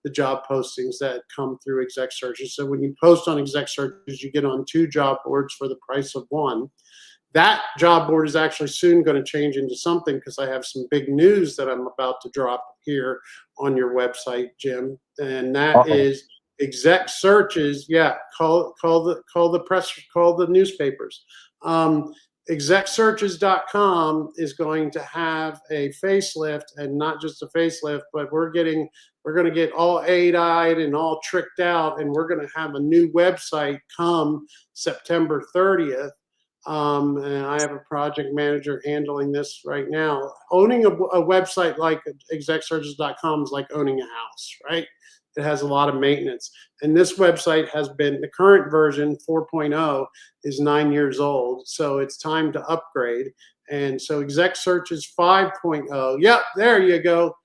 the job postings that come through Exec Searches. So when you post on Exec Searches, you get on 2 job boards for the price of 1. That job board is actually soon going to change into something, because I have some big news that I'm about to drop here on your website, Jim. And that is Exec Searches. Yeah, call the press, call the newspapers. Execsearches.com is going to have a facelift, and not just a facelift, but we're going to get all AI-ed and all tricked out, and we're going to have a new website come September 30th. And I have a project manager handling this right now. Owning a website like execsearches.com is like owning a house, right? It has a lot of maintenance. And this website has been, the current version 4.0 is 9 years old. So it's time to upgrade. And so Exec Searches 5.0, yep, there you go.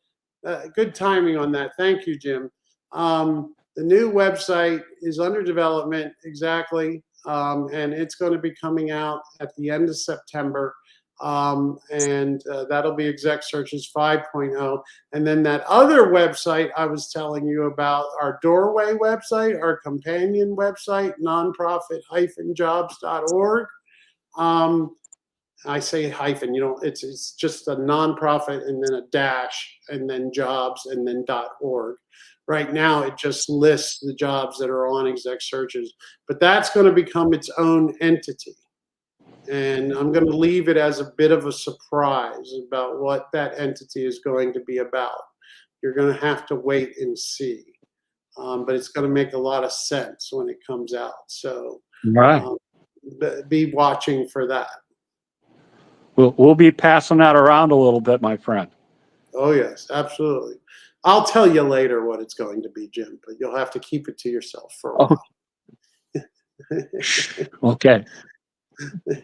Good timing on that. Thank you, Jim. The new website is under development, exactly. And it's going to be coming out at the end of September. That'll be Exec Searches 5.0. And then that other website I was telling you about, our doorway website, our companion website, nonprofit-jobs.org. I say hyphen, it's just a nonprofit and then a dash and then jobs and then .org. Right now, it just lists the jobs that are on Exec Searches, but that's going to become its own entity. And I'm going to leave it as a bit of a surprise about what that entity is going to be about. You're going to have to wait and see. But it's going to make a lot of sense when it comes out. So be watching for that. We'll be passing that around a little bit, my friend. Oh, yes, absolutely. I'll tell you later what it's going to be, Jim, but you'll have to keep it to yourself for a while. Okay.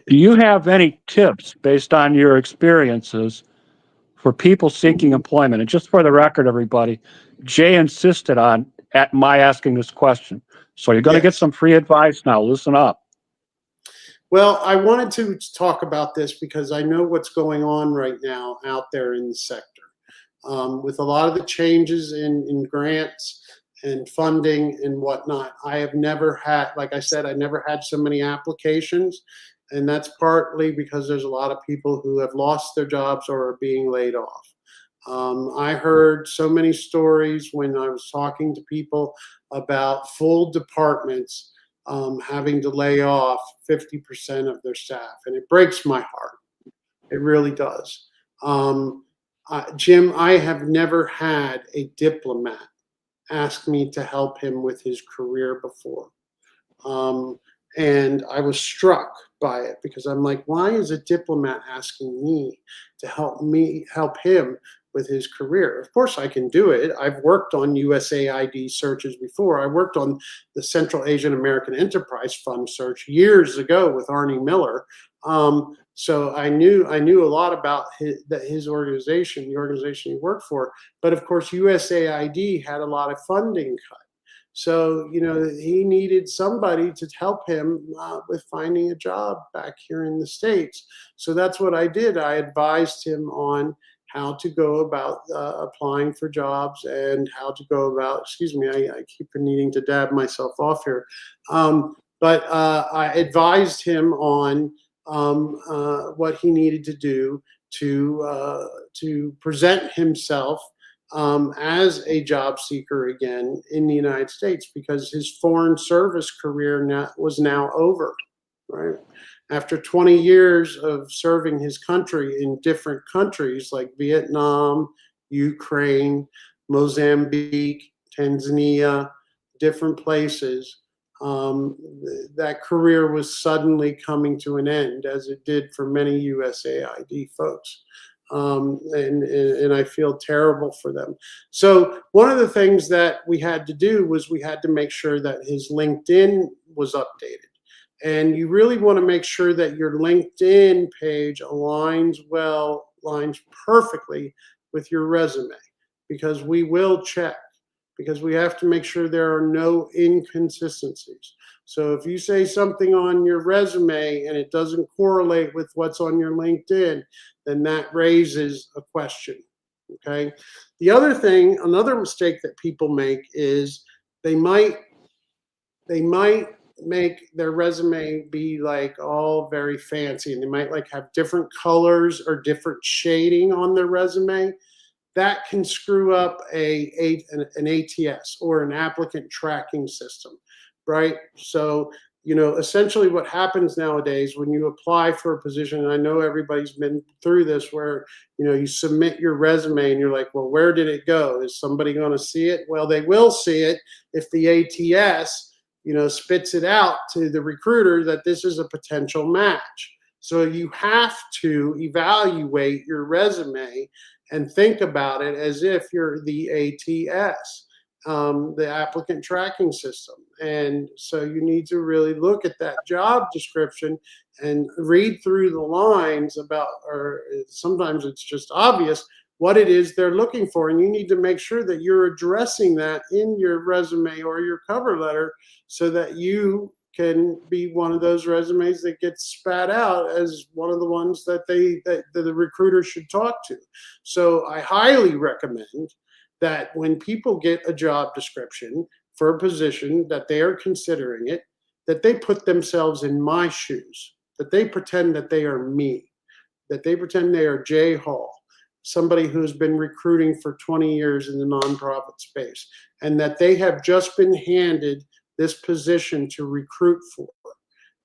Do you have any tips based on your experiences for people seeking employment? And just for the record, everybody, Jay insisted on my asking this question. So you're going to get some free advice now. Listen up. Well, I wanted to talk about this because I know what's going on right now out there in the sector. With a lot of the changes in grants and funding and whatnot, I have never had, like I said, I never had so many applications. And that's partly because there's a lot of people who have lost their jobs or are being laid off. I heard so many stories when I was talking to people about full departments having to lay off 50% of their staff. And it breaks my heart. It really does. Jim, I have never had a diplomat asked me to help him with his career before. And I was struck by it because I'm like, why is a diplomat asking me to help him with his career? Of course I can do it. I've worked on USAID searches before. I worked on the Central Asian American Enterprise Fund search years ago with Arnie Miller. So I knew a lot about his organization, the organization he worked for. But of course, USAID had a lot of funding cut. So, he needed somebody to help him with finding a job back here in the States. So that's what I did. I advised him on how to go about applying for jobs and how to go about, excuse me, I keep needing to dab myself off here. But I advised him on what he needed to do to present himself as a job seeker again in the United States, because his foreign service career was now over, right? After 20 years of serving his country in different countries like Vietnam, Ukraine, Mozambique, Tanzania, different places, that career was suddenly coming to an end, as it did for many USAID folks. And I feel terrible for them. So one of the things that we had to do was we had to make sure that his LinkedIn was updated. And you really want to make sure that your LinkedIn page aligns perfectly with your resume, because we will check, because we have to make sure there are no inconsistencies. So if you say something on your resume and it doesn't correlate with what's on your LinkedIn, then that raises a question, okay? The other thing, another mistake that people make is they might make their resume be like all very fancy, and they might like have different colors or different shading on their resume. That can screw up an ATS, or an applicant tracking system, right? So, essentially what happens nowadays when you apply for a position, and I know everybody's been through this, where, you submit your resume and you're like, well, where did it go? Is somebody going to see it? Well, they will see it if the ATS, spits it out to the recruiter that this is a potential match. So you have to evaluate your resume and think about it as if you're the ATS, the applicant tracking system. And so you need to really look at that job description and read through the lines about, or sometimes it's just obvious what it is they're looking for. And you need to make sure that you're addressing that in your resume or your cover letter, so that you can be one of those resumes that gets spat out as one of the ones that the recruiter should talk to. So I highly recommend that when people get a job description for a position that they are considering it, that they put themselves in my shoes, that they pretend that they are me, that they pretend they are Jay Hall, somebody who's been recruiting for 20 years in the nonprofit space, and that they have just been handed this position to recruit for.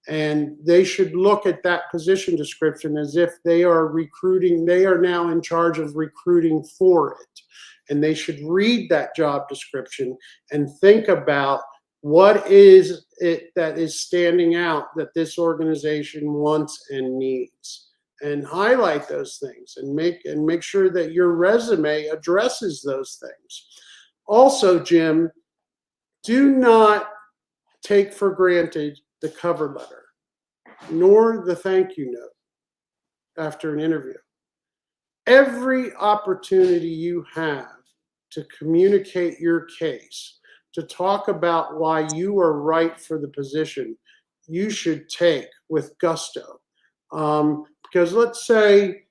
And they should look at that position description as if they are recruiting, they are now in charge of recruiting for it. And they should read that job description and think about what is it that is standing out that this organization wants and needs, and highlight those things, and make sure that your resume addresses those things. Also, Jim, do not take for granted the cover letter, nor the thank you note after an interview. Every opportunity you have to communicate your case, to talk about why you are right for the position, you should take with gusto. Because let's say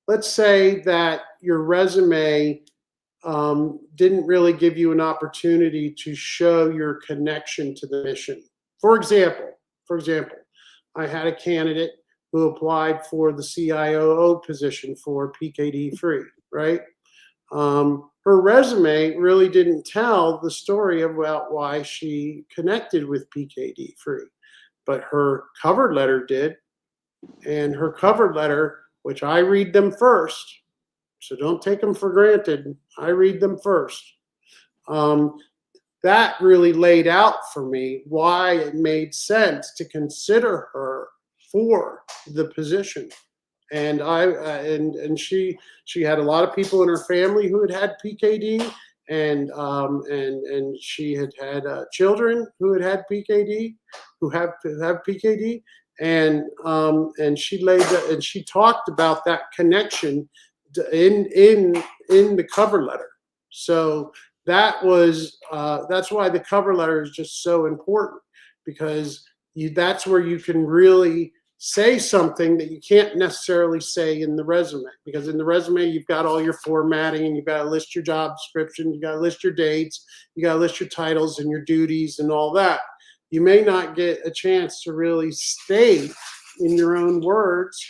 that your resume didn't really give you an opportunity to show your connection to the mission. For example, I had a candidate who applied for the CIOO position for PKD Free, right? Her resume really didn't tell the story about why she connected with PKD Free, but her cover letter did. And her cover letter, which I read them first, so don't take them for granted, I read them first. that really laid out for me why it made sense to consider her for the position. And she had a lot of people in her family who had PKD, and she had children who had PKD, who have PKD, and she talked about that connection in the cover letter. So that's why the cover letter is just so important, because that's where you can really say something that you can't necessarily say in the resume, because in the resume you've got all your formatting, and you've got to list your job description, you got to list your dates, you got to list your titles and your duties and all that. You may not get a chance to really state in your own words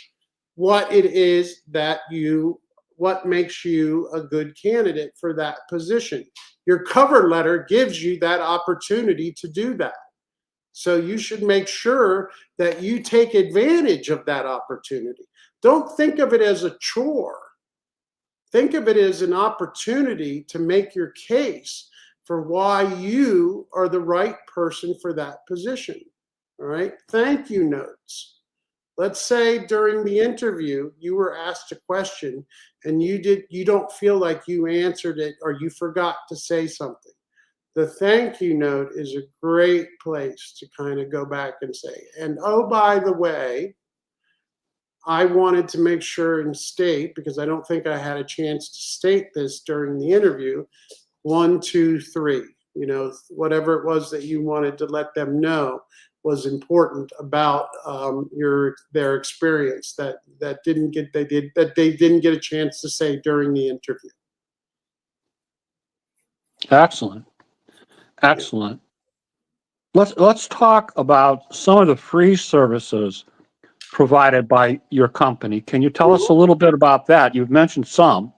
what it is what makes you a good candidate for that position. Your cover letter gives you that opportunity to do that. So you should make sure that you take advantage of that opportunity. Don't think of it as a chore. Think of it as an opportunity to make your case for why you are the right person for that position. All right. Thank you notes. Let's say during the interview you were asked a question and you don't feel like you answered it, or you forgot to say something. The thank you note is a great place to kind of go back and say, and oh, by the way, I wanted to make sure and state, because I don't think I had a chance to state this during the interview, 1, 2, 3, whatever it was that you wanted to let them know was important about their experience that they didn't get a chance to say during the interview. Excellent. Excellent. Let's talk about some of the free services provided by your company. Can you tell us a little bit about that? You've mentioned some.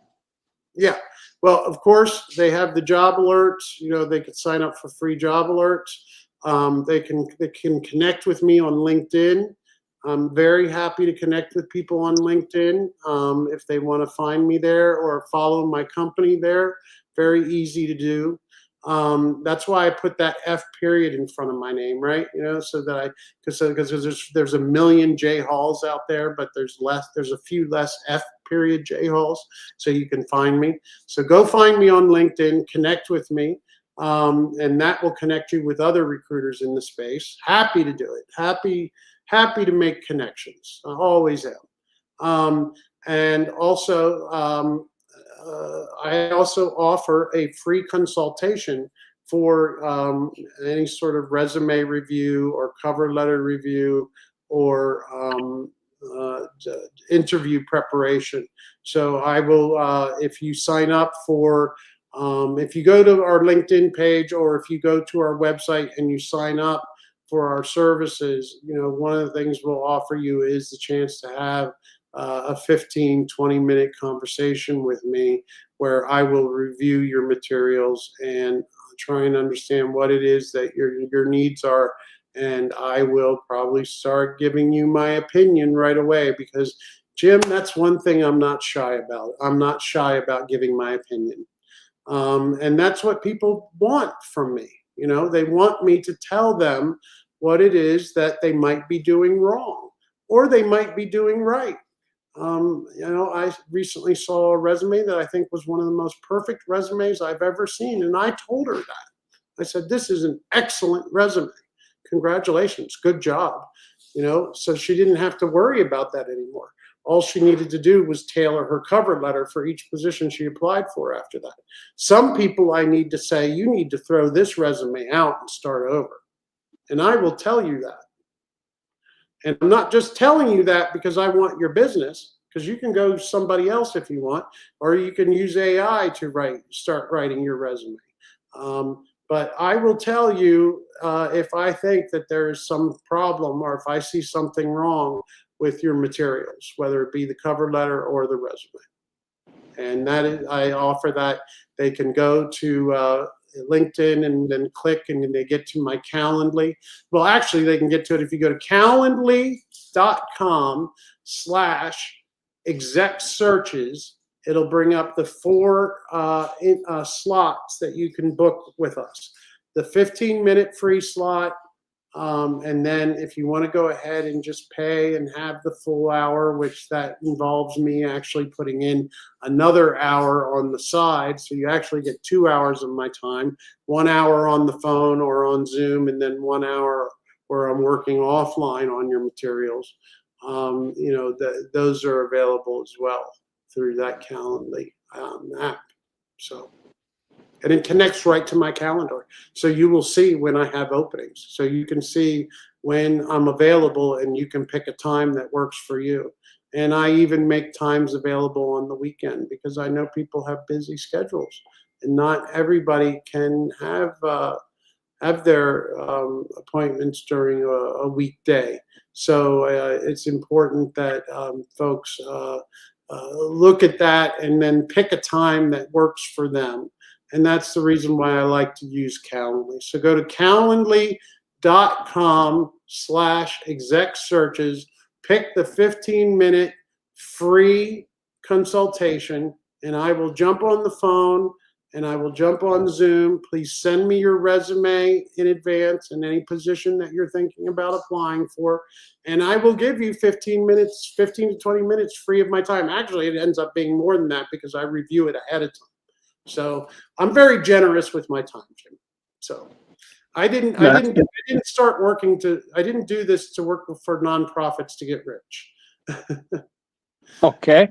Yeah. Well, of course, they have the job alerts. They could sign up for free job alerts. They can connect with me on LinkedIn. I'm very happy to connect with people on LinkedIn if they want to find me there or follow my company there. Very easy to do. That's why I put that F period in front of my name, right? So that because there's a million J Halls out there, but there's a few less F period J Halls, so you can find me. So go find me on LinkedIn, connect with me, and that will connect you with other recruiters in the space. Happy to do it. Happy to make connections. I always am. And also, I also offer a free consultation for any sort of resume review or cover letter review or interview preparation. So I will, if you sign up for, if you go to our LinkedIn page, or if you go to our website and you sign up for our services, one of the things we'll offer you is the chance to have a 15-20-minute conversation with me, where I will review your materials and try and understand what it is that your needs are. And I will probably start giving you my opinion right away, because Jim, that's one thing I'm not shy about. I'm not shy about giving my opinion. And that's what people want from me. They want me to tell them what it is that they might be doing wrong, or they might be doing right. I recently saw a resume that I think was one of the most perfect resumes I've ever seen. And I told her that. I said, this is an excellent resume. Congratulations. Good job. So she didn't have to worry about that anymore. All she needed to do was tailor her cover letter for each position she applied for after that. Some people I need to say, you need to throw this resume out and start over. And I will tell you that. And I'm not just telling you that because I want your business, because you can go to somebody else if you want, or you can use AI to start writing your resume. But I will tell you if I think that there is some problem, or if I see something wrong with your materials, whether it be the cover letter or the resume. And I offer that. They can go to LinkedIn and then click, and they get to my Calendly. Well, actually, they can get to it if you go to calendly.com/exec searches. It'll bring up the 4 slots that you can book with us. the 15-minute free slot. And then if you want to go ahead and just pay and have the full hour, which that involves me actually putting in another hour on the side. So you actually get 2 hours of my time, 1 hour on the phone or on Zoom, and then 1 hour where I'm working offline on your materials. Those are available as well through that Calendly app. So. And it connects right to my calendar. So you will see when I have openings. So you can see when I'm available and you can pick a time that works for you. And I even make times available on the weekend because I know people have busy schedules and not everybody can have their appointments during a weekday. So it's important that folks look at that and then pick a time that works for them. And that's the reason why I like to use Calendly. So go to calendly.com/exec searches, pick the 15-minute free consultation, and I will jump on the phone and I will jump on Zoom. Please send me your resume in advance and any position that you're thinking about applying for. And I will give you 15 to 20 minutes free of my time. Actually, it ends up being more than that because I review it ahead of time. So I'm very generous with my time, Jim. So I didn't start working I didn't do this to work for nonprofits to get rich. Okay.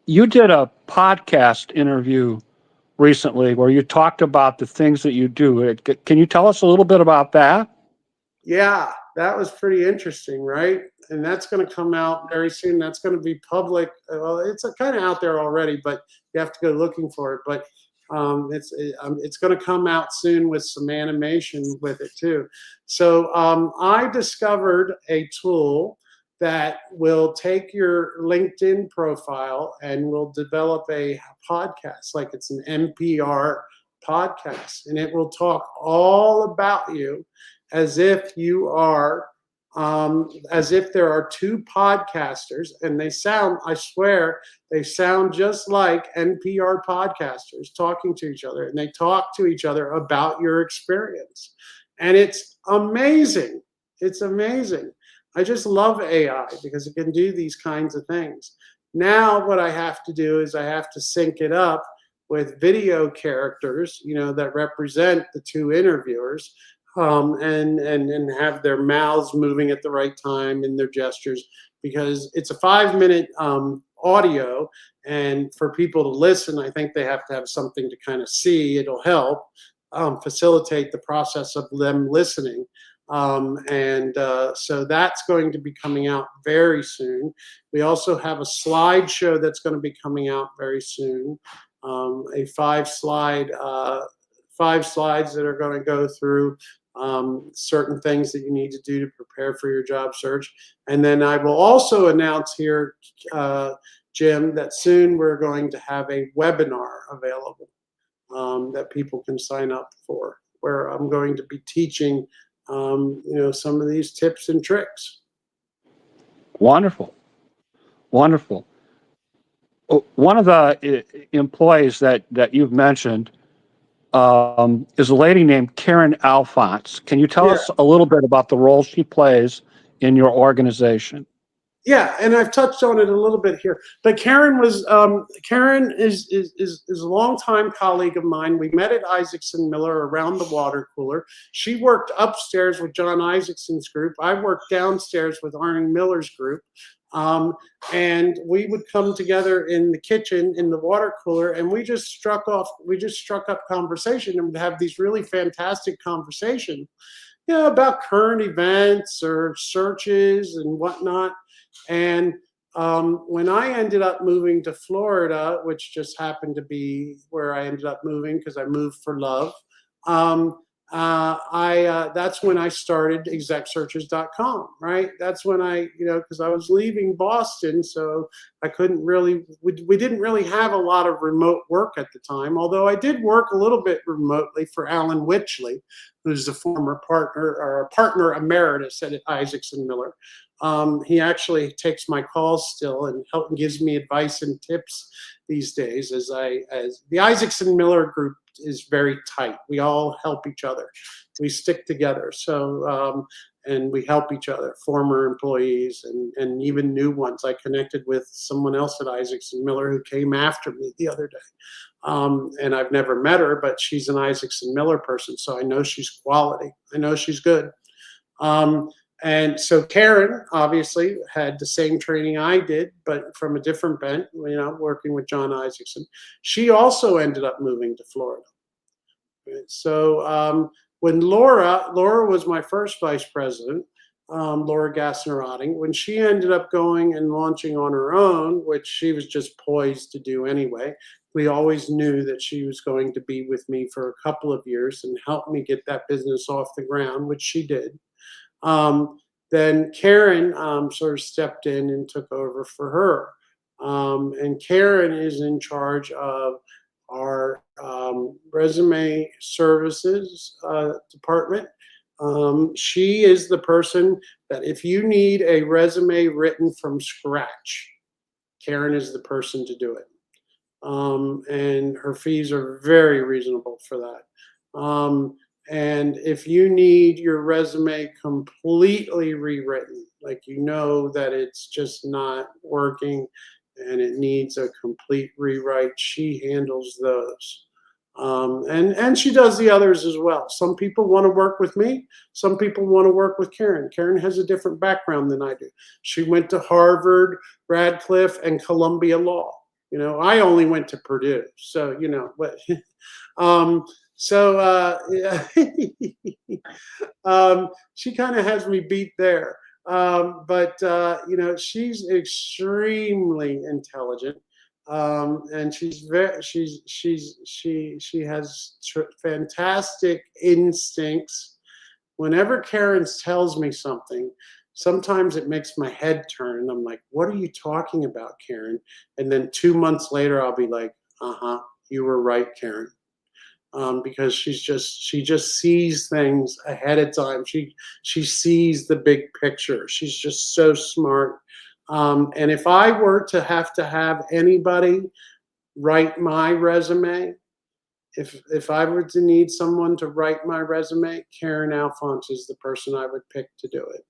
You did a podcast interview recently where you talked about the things that you do. Can you tell us a little bit about that? Yeah, that was pretty interesting, right? And that's going to come out very soon. That's going to be public. Well, it's kind of out there already, but you have to go looking for it. But it's going to come out soon with some animation with it too. So I discovered a tool that will take your LinkedIn profile and will develop a podcast, like it's an NPR podcast, and it will talk all about you as if you are as if there are two podcasters, and they sound, I swear, they sound just like NPR podcasters talking to each other, and they talk to each other about your experience. And it's amazing. It's amazing. I just love AI because it can do these kinds of things. Now what I have to do is I have to sync it up with video characters, that represent the two interviewers. And have their mouths moving at the right time and their gestures, because it's a 5-minute audio, and for people to listen, I think they have to have something to kind of see. It'll help facilitate the process of them listening. So that's going to be coming out very soon. We also have a slideshow that's going to be coming out very soon, a 5 slides that are going to go through certain things that you need to do to prepare for your job search. And then I will also announce here, Jim, that soon we're going to have a webinar available that people can sign up for, where I'm going to be teaching, some of these tips and tricks. Wonderful. Wonderful. One of the employees that you've mentioned is a lady named Karen Alphonse. Can you tell us a little bit about the role she plays in your organization? Yeah, and I've touched on it a little bit here. But Karen is a longtime colleague of mine. We met at Isaacson Miller around the water cooler. She worked upstairs with John Isaacson's group. I worked downstairs with Arnie Miller's group. And we would come together in the kitchen in the water cooler, and we just struck up conversation and would have these really fantastic conversations, about current events or searches and whatnot. And when I ended up moving to Florida, which just happened to be where I ended up moving because I moved for love, that's when I started execsearches.com, right? That's when because I was leaving Boston, so I couldn't really, we didn't really have a lot of remote work at the time, although I did work a little bit remotely for Alan Witchley, who's the former partner or partner emeritus at Isaacson Miller. He actually takes my calls still and gives me advice and tips these days as the Isaacson Miller group is very tight. We all help each other. We stick together. So, and we help each other, former employees and even new ones. I connected with someone else at Isaacson Miller who came after me the other day. And I've never met her, but she's an Isaacson Miller person, so I know she's quality. I know she's good. And so Karen obviously had the same training I did, but from a different bent, working with John Isaacson. She also ended up moving to Florida. Right? So when Laura was my first vice president, Laura Gassner-Otting, when she ended up going and launching on her own, which she was just poised to do anyway, we always knew that she was going to be with me for a couple of years and help me get that business off the ground, which she did. Then Karen sort of stepped in and took over for her. And Karen is in charge of our resume services department. She is the person that if you need a resume written from scratch, Karen is the person to do it. And her fees are very reasonable for that. And if you need your resume completely rewritten, like that it's just not working and it needs a complete rewrite, she handles those. And she does the others as well. Some people want to work with me. Some people want to work with Karen. Karen has a different background than I do. She went to Harvard, Radcliffe, and Columbia Law. I only went to Purdue. So, but she kind of has me beat there. But she's extremely intelligent. And she has fantastic instincts. Whenever Karen tells me something, sometimes it makes my head turn. And I'm like, what are you talking about, Karen? And then 2 months later, I'll be like, you were right, Karen. Because she just sees things ahead of time. She sees the big picture. She's just so smart. And if I were to have anybody write my resume, if I were to need someone to write my resume, Karen Alphonse is the person I would pick to do it.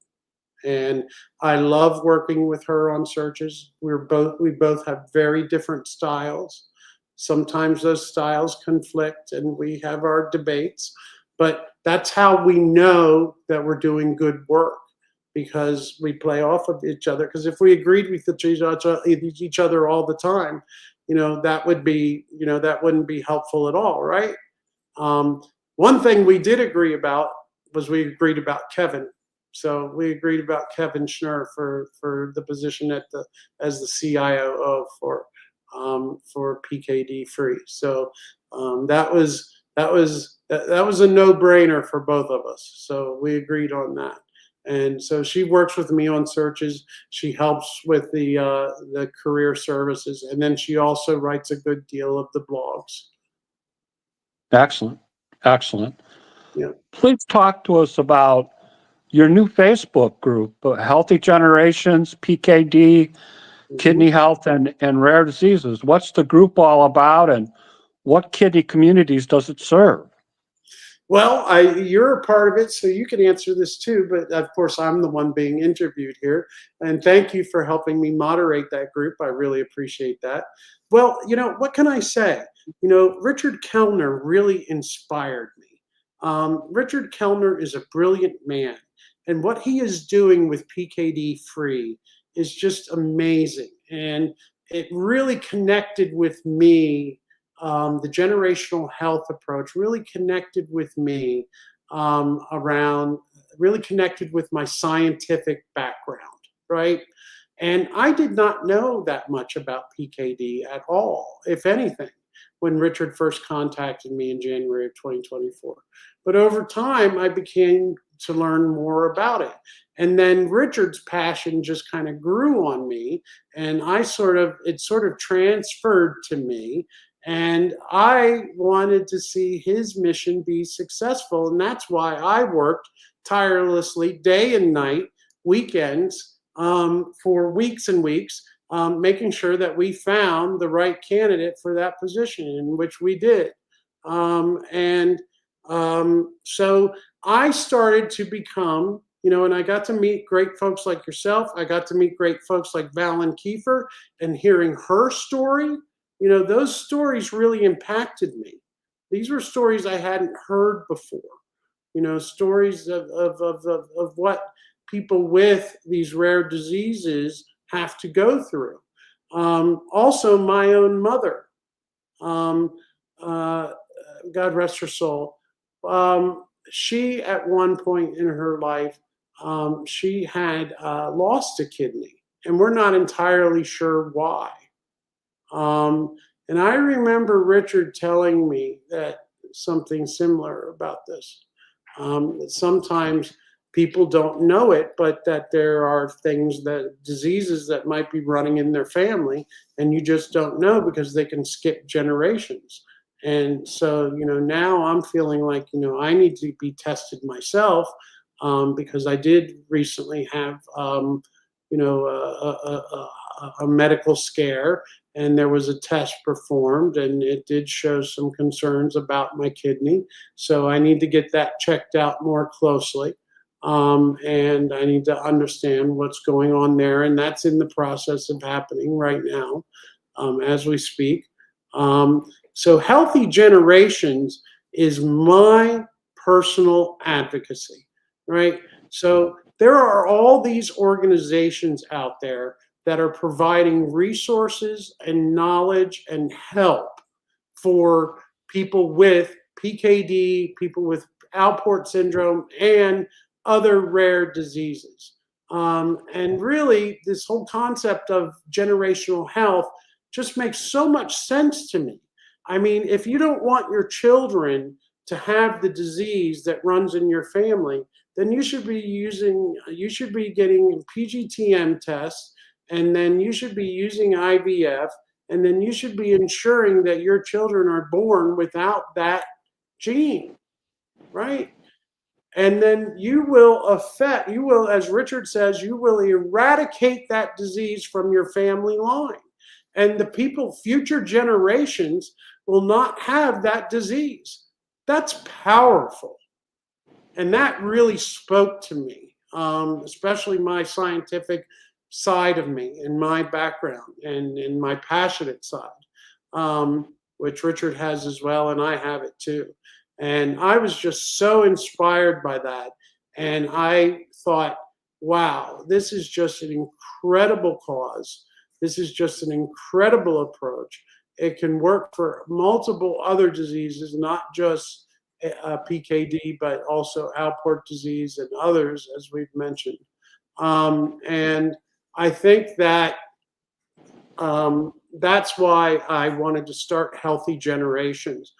And I love working with her on searches. We both have very different styles. Sometimes those styles conflict and we have our debates, but that's how we know that we're doing good work, because we play off of each other. Because if we agreed with each other all the time, that wouldn't be helpful at all, right? One thing we did agree about was we agreed about Kevin. So we agreed about Kevin Schnurr for the position as the CIO for PKD Free. So that was a no-brainer for both of us. So we agreed on that. And so she works with me on searches. She helps with the career services, and then she also writes a good deal of the blogs. Excellent. Yeah. Please talk to us about your new Facebook group, Healthy Generations, PKD, Kidney Health, and Rare Diseases. What's the group all about, and what kidney communities does it serve? Well, you're a part of it, so you can answer this too. But of course, I'm the one being interviewed here. And thank you for helping me moderate that group. I really appreciate that. Well, what can I say? Richard Kellner really inspired me. Richard Kellner is a brilliant man. And what he is doing with PKD Free is just amazing. And it really connected with me. The generational health approach really connected with me really connected with my scientific background, right? And I did not know that much about PKD at all, if anything, when Richard first contacted me in January of 2024. But over time, I began to learn more about it. And then Richard's passion just kind of grew on me, and it sort of transferred to me. And I wanted to see his mission be successful. And that's why I worked tirelessly day and night, weekends, for weeks and weeks, making sure that we found the right candidate for that position, in which we did. And so I started to become, and I got to meet great folks like yourself. I got to meet great folks like Valen Kiefer, and hearing her story, those stories really impacted me. These were stories I hadn't heard before, stories of what people with these rare diseases have to go through. Also, my own mother, um, uh, God rest her soul, she at one point in her life, she had lost a kidney, and we're not entirely sure why. And I remember Richard telling me that something similar about this. That sometimes people don't know it, but that there are things, that diseases that might be running in their family, and you just don't know because they can skip generations. And so, now I'm feeling like, I need to be tested myself, because I did recently have, a medical scare, and there was a test performed, and it did show some concerns about my kidney. So I need to get that checked out more closely. And I need to understand what's going on there. And that's in the process of happening right now, as we speak. So Healthy Generations is my personal advocacy, right? So there are all these organizations out there that are providing resources and knowledge and help for people with PKD, people with Alport syndrome, and other rare diseases. And really, this whole concept of generational health just makes so much sense to me. I mean, if you don't want your children to have the disease that runs in your family, then you should be getting PGTM tests, and then you should be using IVF, and then you should be ensuring that your children are born without that gene, right? And then you will, as Richard says, you will eradicate that disease from your family line. And future generations will not have that disease. That's powerful. And that really spoke to me, especially my scientific side of me and my background and my passionate side, which Richard has as well, and I have it too. And I was just so inspired by that. And I thought, wow, this is just an incredible cause. This is just an incredible approach. It can work for multiple other diseases, not just PKD, but also Alport disease and others, as we've mentioned. And I think that that's why I wanted to start Healthy Generations,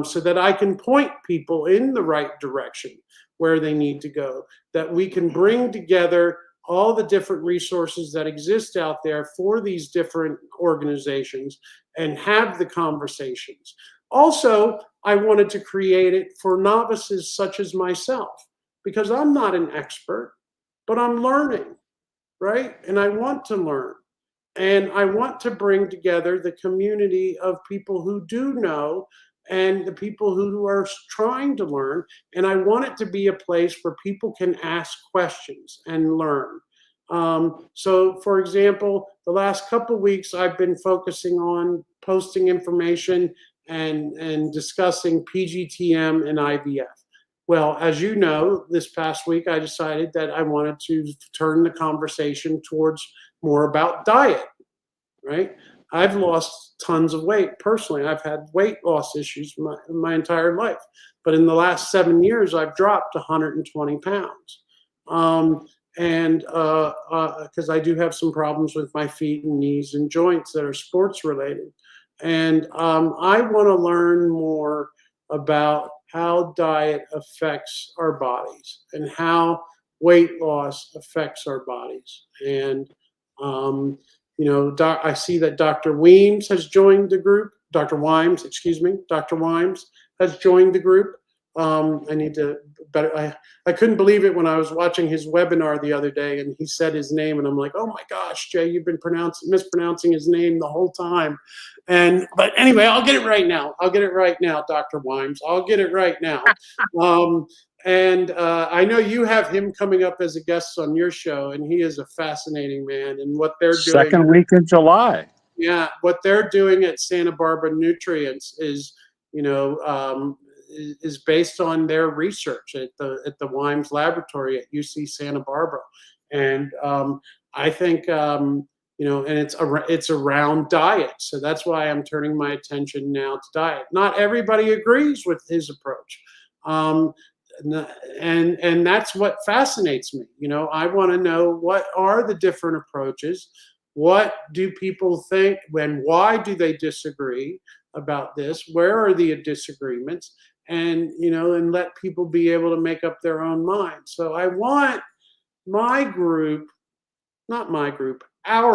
so that I can point people in the right direction where they need to go, that we can bring together all the different resources that exist out there for these different organizations and have the conversations. Also, I wanted to create it for novices such as myself, because I'm not an expert, but I'm learning, right? And I want to learn. And I want to bring together the community of people who do know and the people who are trying to learn. And I want it to be a place where people can ask questions and learn. So, for example, the last couple of weeks, I've been focusing on posting information and discussing PGTM and IVF. Well, as you know, this past week, I decided that I wanted to turn the conversation towards more about diet, right? I've lost tons of weight personally. I've had weight loss issues my entire life. But in the last 7 years, I've dropped 120 pounds. And because I do have some problems with my feet and knees and joints that are sports related. And I want to learn more about how diet affects our bodies and how weight loss affects our bodies. And, I see that Dr. Weems has joined the group. Dr. Wimes, excuse me. Dr. Wimes has joined the group. I need to better. I couldn't believe it when I was watching his webinar the other day, and he said his name, and I'm like, oh my gosh, Jay, you've been mispronouncing his name the whole time. But anyway, I'll get it right now. I'll get it right now, Dr. Wimes. I'll get it right now. I know you have him coming up as a guest on your show, and he is a fascinating man. And what they're doing, second week in July. yeah, what they're doing at Santa Barbara Nutrients is, is based on their research at the Wimes Laboratory at UC Santa Barbara, and I think and it's around diet, so that's why I'm turning my attention now to diet. Not everybody agrees with his approach, and that's what fascinates me. I want to know, what are the different approaches. What do people think, and why do they disagree about this? Where are the disagreements? And let people be able to make up their own mind. So I want our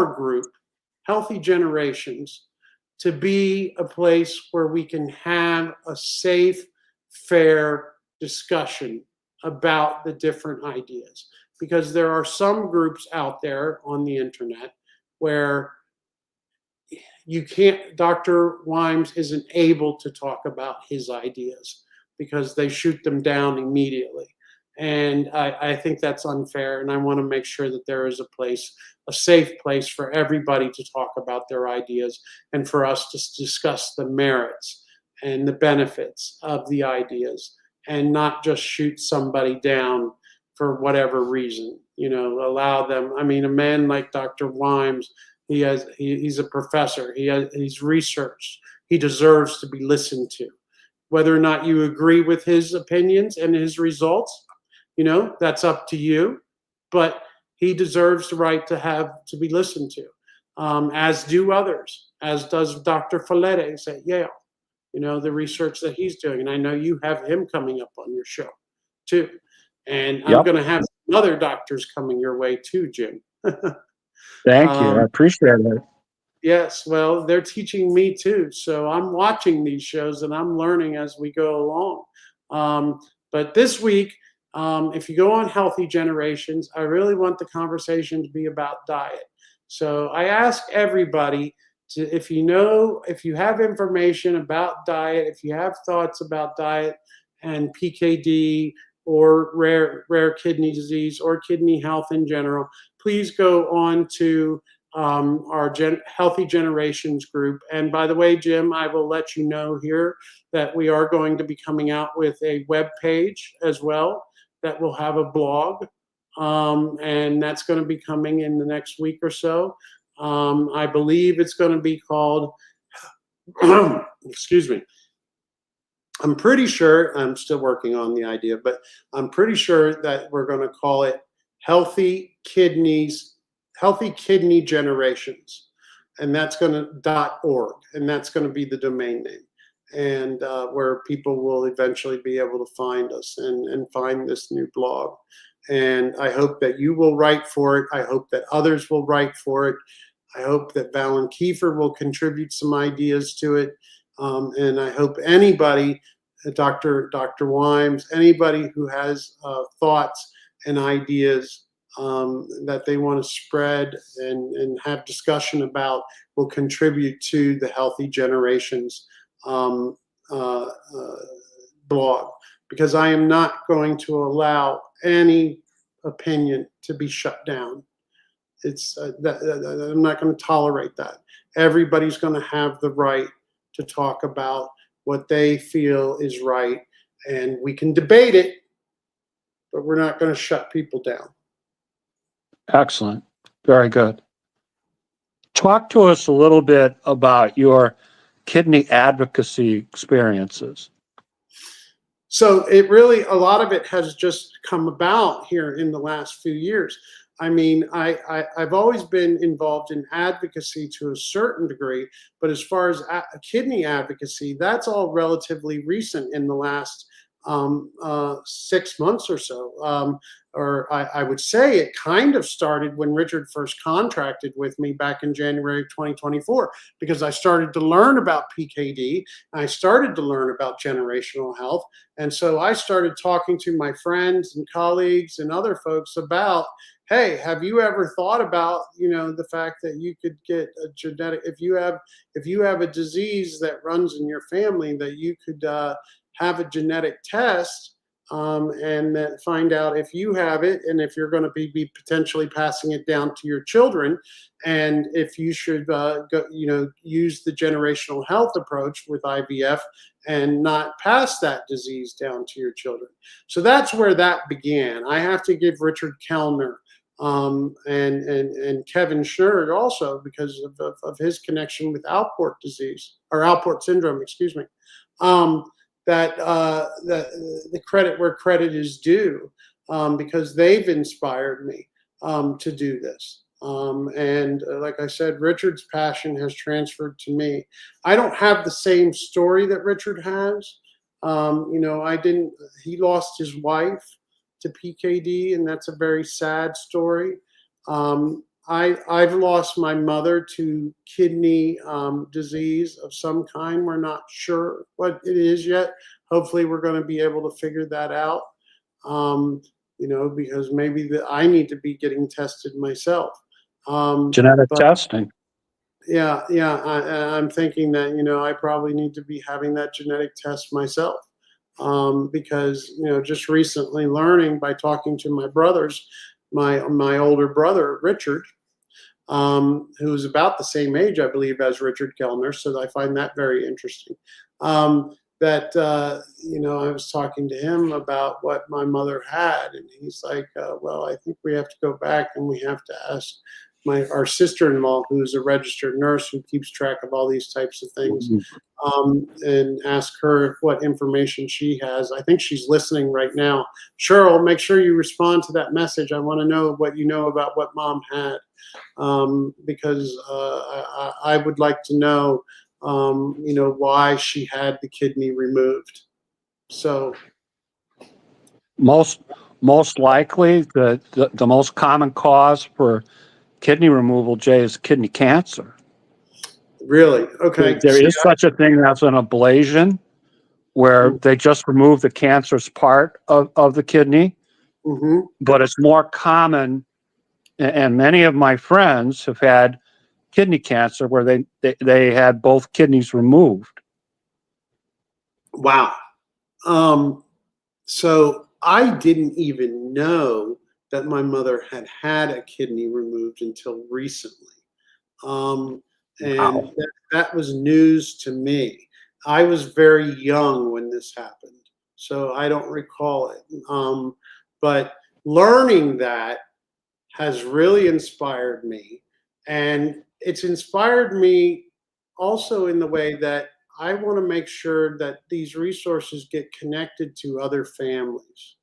group, Healthy Generations, to be a place where we can have a safe, fair discussion about the different ideas. Because there are some groups out there on the internet where Dr. Wimes isn't able to talk about his ideas because they shoot them down immediately. And I think that's unfair. And I want to make sure that there is a safe place for everybody to talk about their ideas, and for us to discuss the merits and the benefits of the ideas, and not just shoot somebody down for whatever reason. Allow them. I mean, a man like Dr. Wimes, he's a professor. He's researched. He deserves to be listened to. Whether or not you agree with his opinions and his results, that's up to you. But he deserves the right to be listened to, as do others, as does Dr. Faletes at Yale. The research that he's doing. And I know you have him coming up on your show too. And I'm going to have some other doctors coming your way too, Jim. Thank you. I appreciate it. Yes, well, they're teaching me too. So I'm watching these shows and I'm learning as we go along. But this week, if you go on Healthy Generations, I really want the conversation to be about diet. So I ask everybody if you have information about diet, if you have thoughts about diet and PKD or rare kidney disease or kidney health in general, please go on to our Healthy Generations group. And by the way, Jim, I will let you know here that we are going to be coming out with a web page as well that will have a blog, and that's going to be coming in the next week or so. I believe it's going to be called, excuse me, I'm pretty sure, I'm still working on the idea, but I'm pretty sure that we're going to call it Healthy Kidney Generations, and that's going to .org, and that's going to be the domain name, and where people will eventually be able to find us and find this new blog. And I hope that you will write for it. I hope that others will write for it. I hope that Valen Kiefer will contribute some ideas to it. And I hope anybody, Dr. Wimes, anybody who has thoughts and ideas that they want to spread and have discussion about will contribute to the Healthy Generations blog, because I am not going to allow any opinion to be shut down. I'm not going to tolerate that. Everybody's going to have the right to talk about what they feel is right, and we can debate it, but we're not going to shut people down. Excellent. Very good. Talk to us a little bit about your kidney advocacy experiences. So a lot of it has just come about here in the last few years. I mean, I've always been involved in advocacy to a certain degree, but as far as kidney advocacy, that's all relatively recent in the last 6 months or so. Or I would say it kind of started when Richard first contracted with me back in January of 2024, because I started to learn about PKD. I started to learn about generational health. And so I started talking to my friends and colleagues and other folks about, hey, have you ever thought about, the fact that you could get a genetic, if you have a disease that runs in your family, that you could have a genetic test, and then find out if you have it, and if you're going to be potentially passing it down to your children, and if you should use the generational health approach with IVF and not pass that disease down to your children. So that's where that began. I have to give Richard Kellner and Kevin Schnurr also, because of his connection with Alport disease, or Alport syndrome, excuse me. That the credit where credit is due, because they've inspired me to do this. And like I said, Richard's passion has transferred to me. I don't have the same story that Richard has. He lost his wife to PKD, and that's a very sad story. I've lost my mother to kidney disease of some kind. We're not sure what it is yet. Hopefully, we're going to be able to figure that out. Because maybe I need to be getting tested myself. Genetic testing. Yeah, I'm thinking that I probably need to be having that genetic test myself. Because just recently learning by talking to my brothers, my older brother Richard, who's about the same age, I believe, as Richard Kellner. So I find that very interesting. I was talking to him about what my mother had, and he's like, well, I think we have to go back and we have to ask our sister-in-law, who's a registered nurse who keeps track of all these types of things, and ask her what information she has. I think she's listening right now. Cheryl, make sure you respond to that message. I want to know what you know about what mom had, because I would like to know, why she had the kidney removed. So most likely the most common cause for kidney removal, Jay, is kidney cancer. Really? Okay. There is such a thing as an ablation, where they just remove the cancerous part of the kidney. Mm-hmm. But it's more common, and many of my friends have had kidney cancer where they had both kidneys removed. Wow. So I didn't even know that my mother had a kidney removed until recently. And Wow. that was news to me. I was very young when this happened, so I don't recall it. But learning that has really inspired me. And it's inspired me also in the way that I want to make sure that these resources get connected to other families,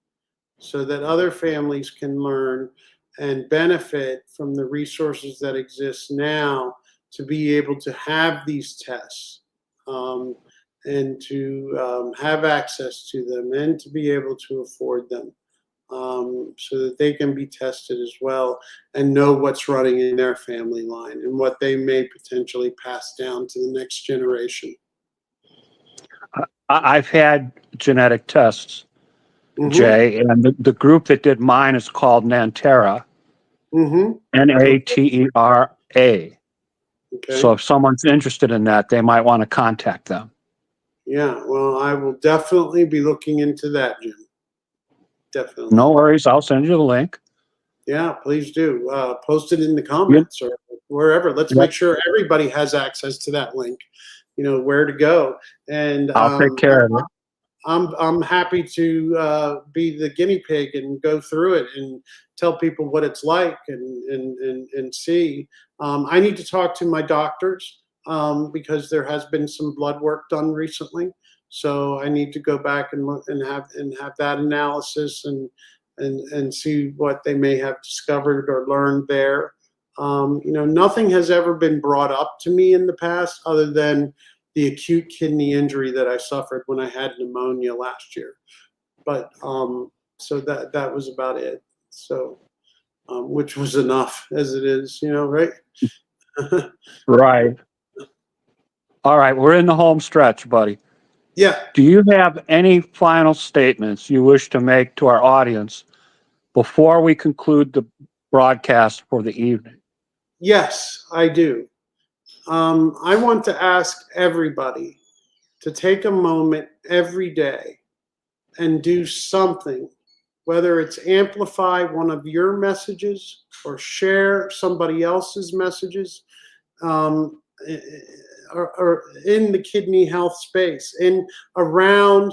so that other families can learn and benefit from the resources that exist now to be able to have these tests, and to have access to them, and to be able to afford them, so that they can be tested as well and know what's running in their family line and what they may potentially pass down to the next generation. I've had genetic tests, Mm-hmm. Jay, and the group that did mine is called Nantera, Natera. Okay. So if someone's interested in that, they might want to contact them. Yeah, well, I will definitely be looking into that, Jim. Definitely. No worries. I'll send you the link. Yeah, please do. Post it in the comments or wherever. Let's make sure everybody has access to that link, where to go. And I'll take care of it. I'm happy to be the guinea pig and go through it and tell people what it's like and see. I need to talk to my doctors, because there has been some blood work done recently. So I need to go back and look and have that analysis and see what they may have discovered or learned there. Nothing has ever been brought up to me in the past other than the acute kidney injury that I suffered when I had pneumonia last year. but so that was about it. So, which was enough as it is, right? Right. All right, we're in the home stretch, buddy. Yeah. Do you have any final statements you wish to make to our audience before we conclude the broadcast for the evening? Yes, I do. I want to ask everybody to take a moment every day and do something, whether it's amplify one of your messages or share somebody else's messages, um, or in the kidney health space, in around.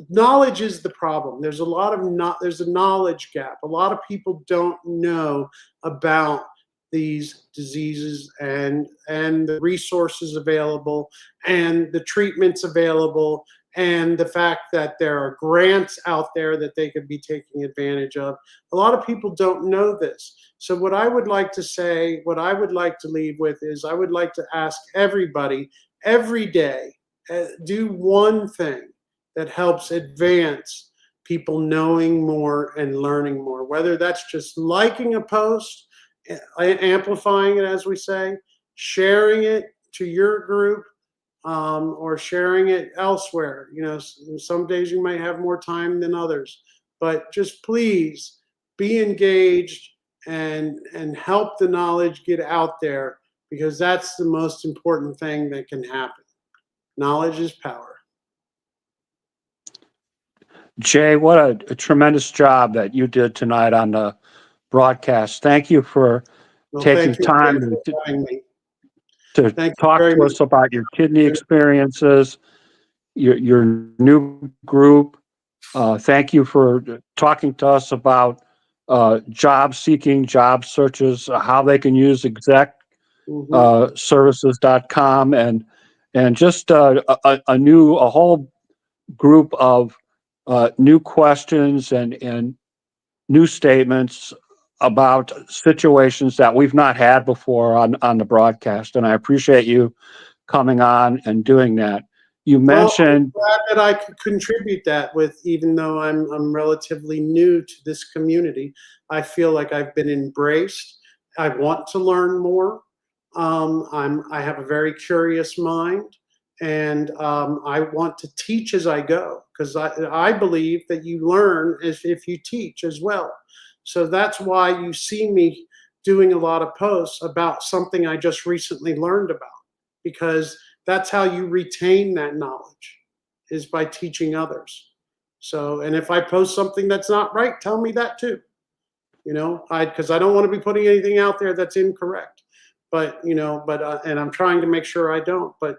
Knowledge is the problem. There's a lot of there's a knowledge gap. A lot of people don't know about these diseases and the resources available and the treatments available and the fact that there are grants out there that they could be taking advantage of. A lot of people don't know this. So what I would like to say, what I would like to leave with is I would like to ask everybody every day, do one thing that helps advance people knowing more and learning more, whether that's just liking a post, amplifying it, as we say, sharing it to your group, or sharing it elsewhere. Some days you might have more time than others, but just please be engaged and help the knowledge get out there, because that's the most important thing that can happen. Knowledge is power. Jay, what a tremendous job that you did tonight on the broadcast. Thank you for taking Thank you, time Jay, for having me. to Thank you talk very to much. us about your kidney experiences, your new group. Thank you for talking to us about job seeking, job searches, how they can use execservices.com, and just a whole group of new questions and new statements about situations that we've not had before on the broadcast. And I appreciate you coming on and doing that. You mentioned. Well, I'm glad that I could contribute that with, even though I'm relatively new to this community, I feel like I've been embraced. I want to learn more. I have a very curious mind, and I want to teach as I go, because I believe that you learn if you teach as well. So that's why you see me doing a lot of posts about something I just recently learned about, because that's how you retain that knowledge, is by teaching others. So, and if I post something that's not right, tell me that too. Because I don't want to be putting anything out there that's incorrect. But and I'm trying to make sure I don't. But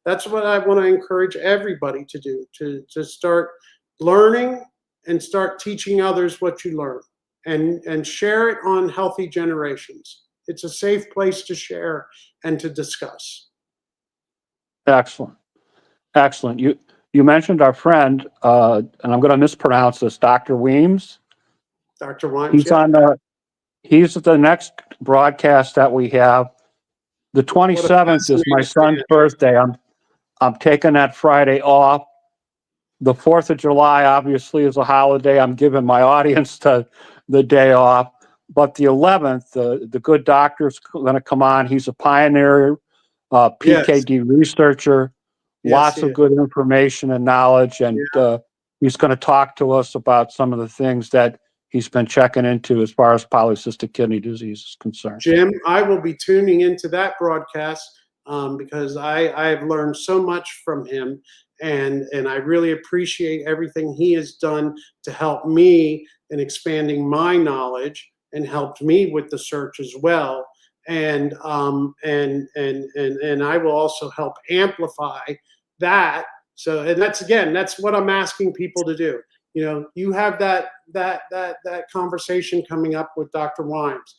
that's what I want to encourage everybody to do: to start learning and start teaching others what you learn, and share it on Healthy Generations. It's a safe place to share and to discuss. Excellent. Excellent. You mentioned our friend, and I'm going to mispronounce this, Dr. Weems. Dr. Weems, He's yeah. He's at the next broadcast that we have. The 27th is my son's birthday. I'm taking that Friday off. The 4th of July obviously is a holiday. I'm giving my audience the day off. But the 11th, the good doctor's going to come on. He's a pioneer, PKD researcher, lots of good information and knowledge, and he's going to talk to us about some of the things that he's been checking into as far as polycystic kidney disease is concerned. Jim, I will be tuning into that broadcast because I've learned so much from him, and I really appreciate everything he has done to help me in expanding my knowledge, and helped me with the search as well. And I will also help amplify that. So, and that's what I'm asking people to do. You have that conversation coming up with Dr. Weems.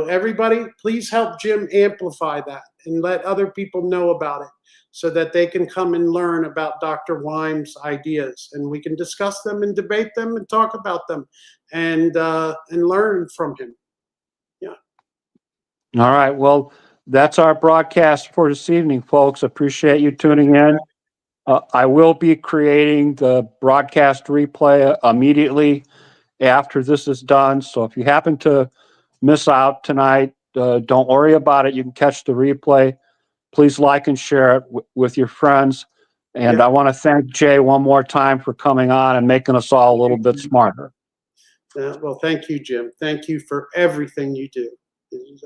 Everybody, please help Jim amplify that and let other people know about it, so that they can come and learn about Dr. Weems' ideas, and we can discuss them and debate them and talk about them, and learn from him. Yeah. All right. Well, that's our broadcast for this evening, folks. Appreciate you tuning in. I will be creating the broadcast replay immediately after this is done. So if you happen to miss out tonight, don't worry about it. You can catch the replay. Please like and share it with your friends. And Yeah. I want to thank Jay one more time for coming on and making us all a little bit smarter. Well, thank you, Jim. Thank you for everything you do.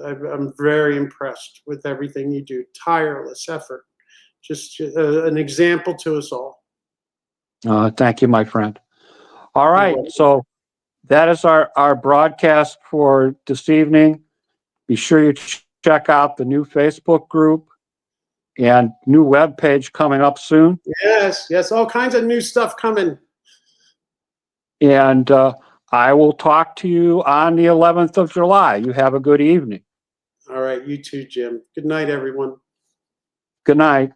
I'm very impressed with everything you do. Tireless effort. Just an example to us all. Thank you, my friend. All right. So that is our broadcast for this evening. Be sure you check out the new Facebook group and new web page coming up soon. Yes, yes, all kinds of new stuff coming. And I will talk to you on the 11th of July. You have a good evening. All right, you too, Jim. Good night, everyone. Good night.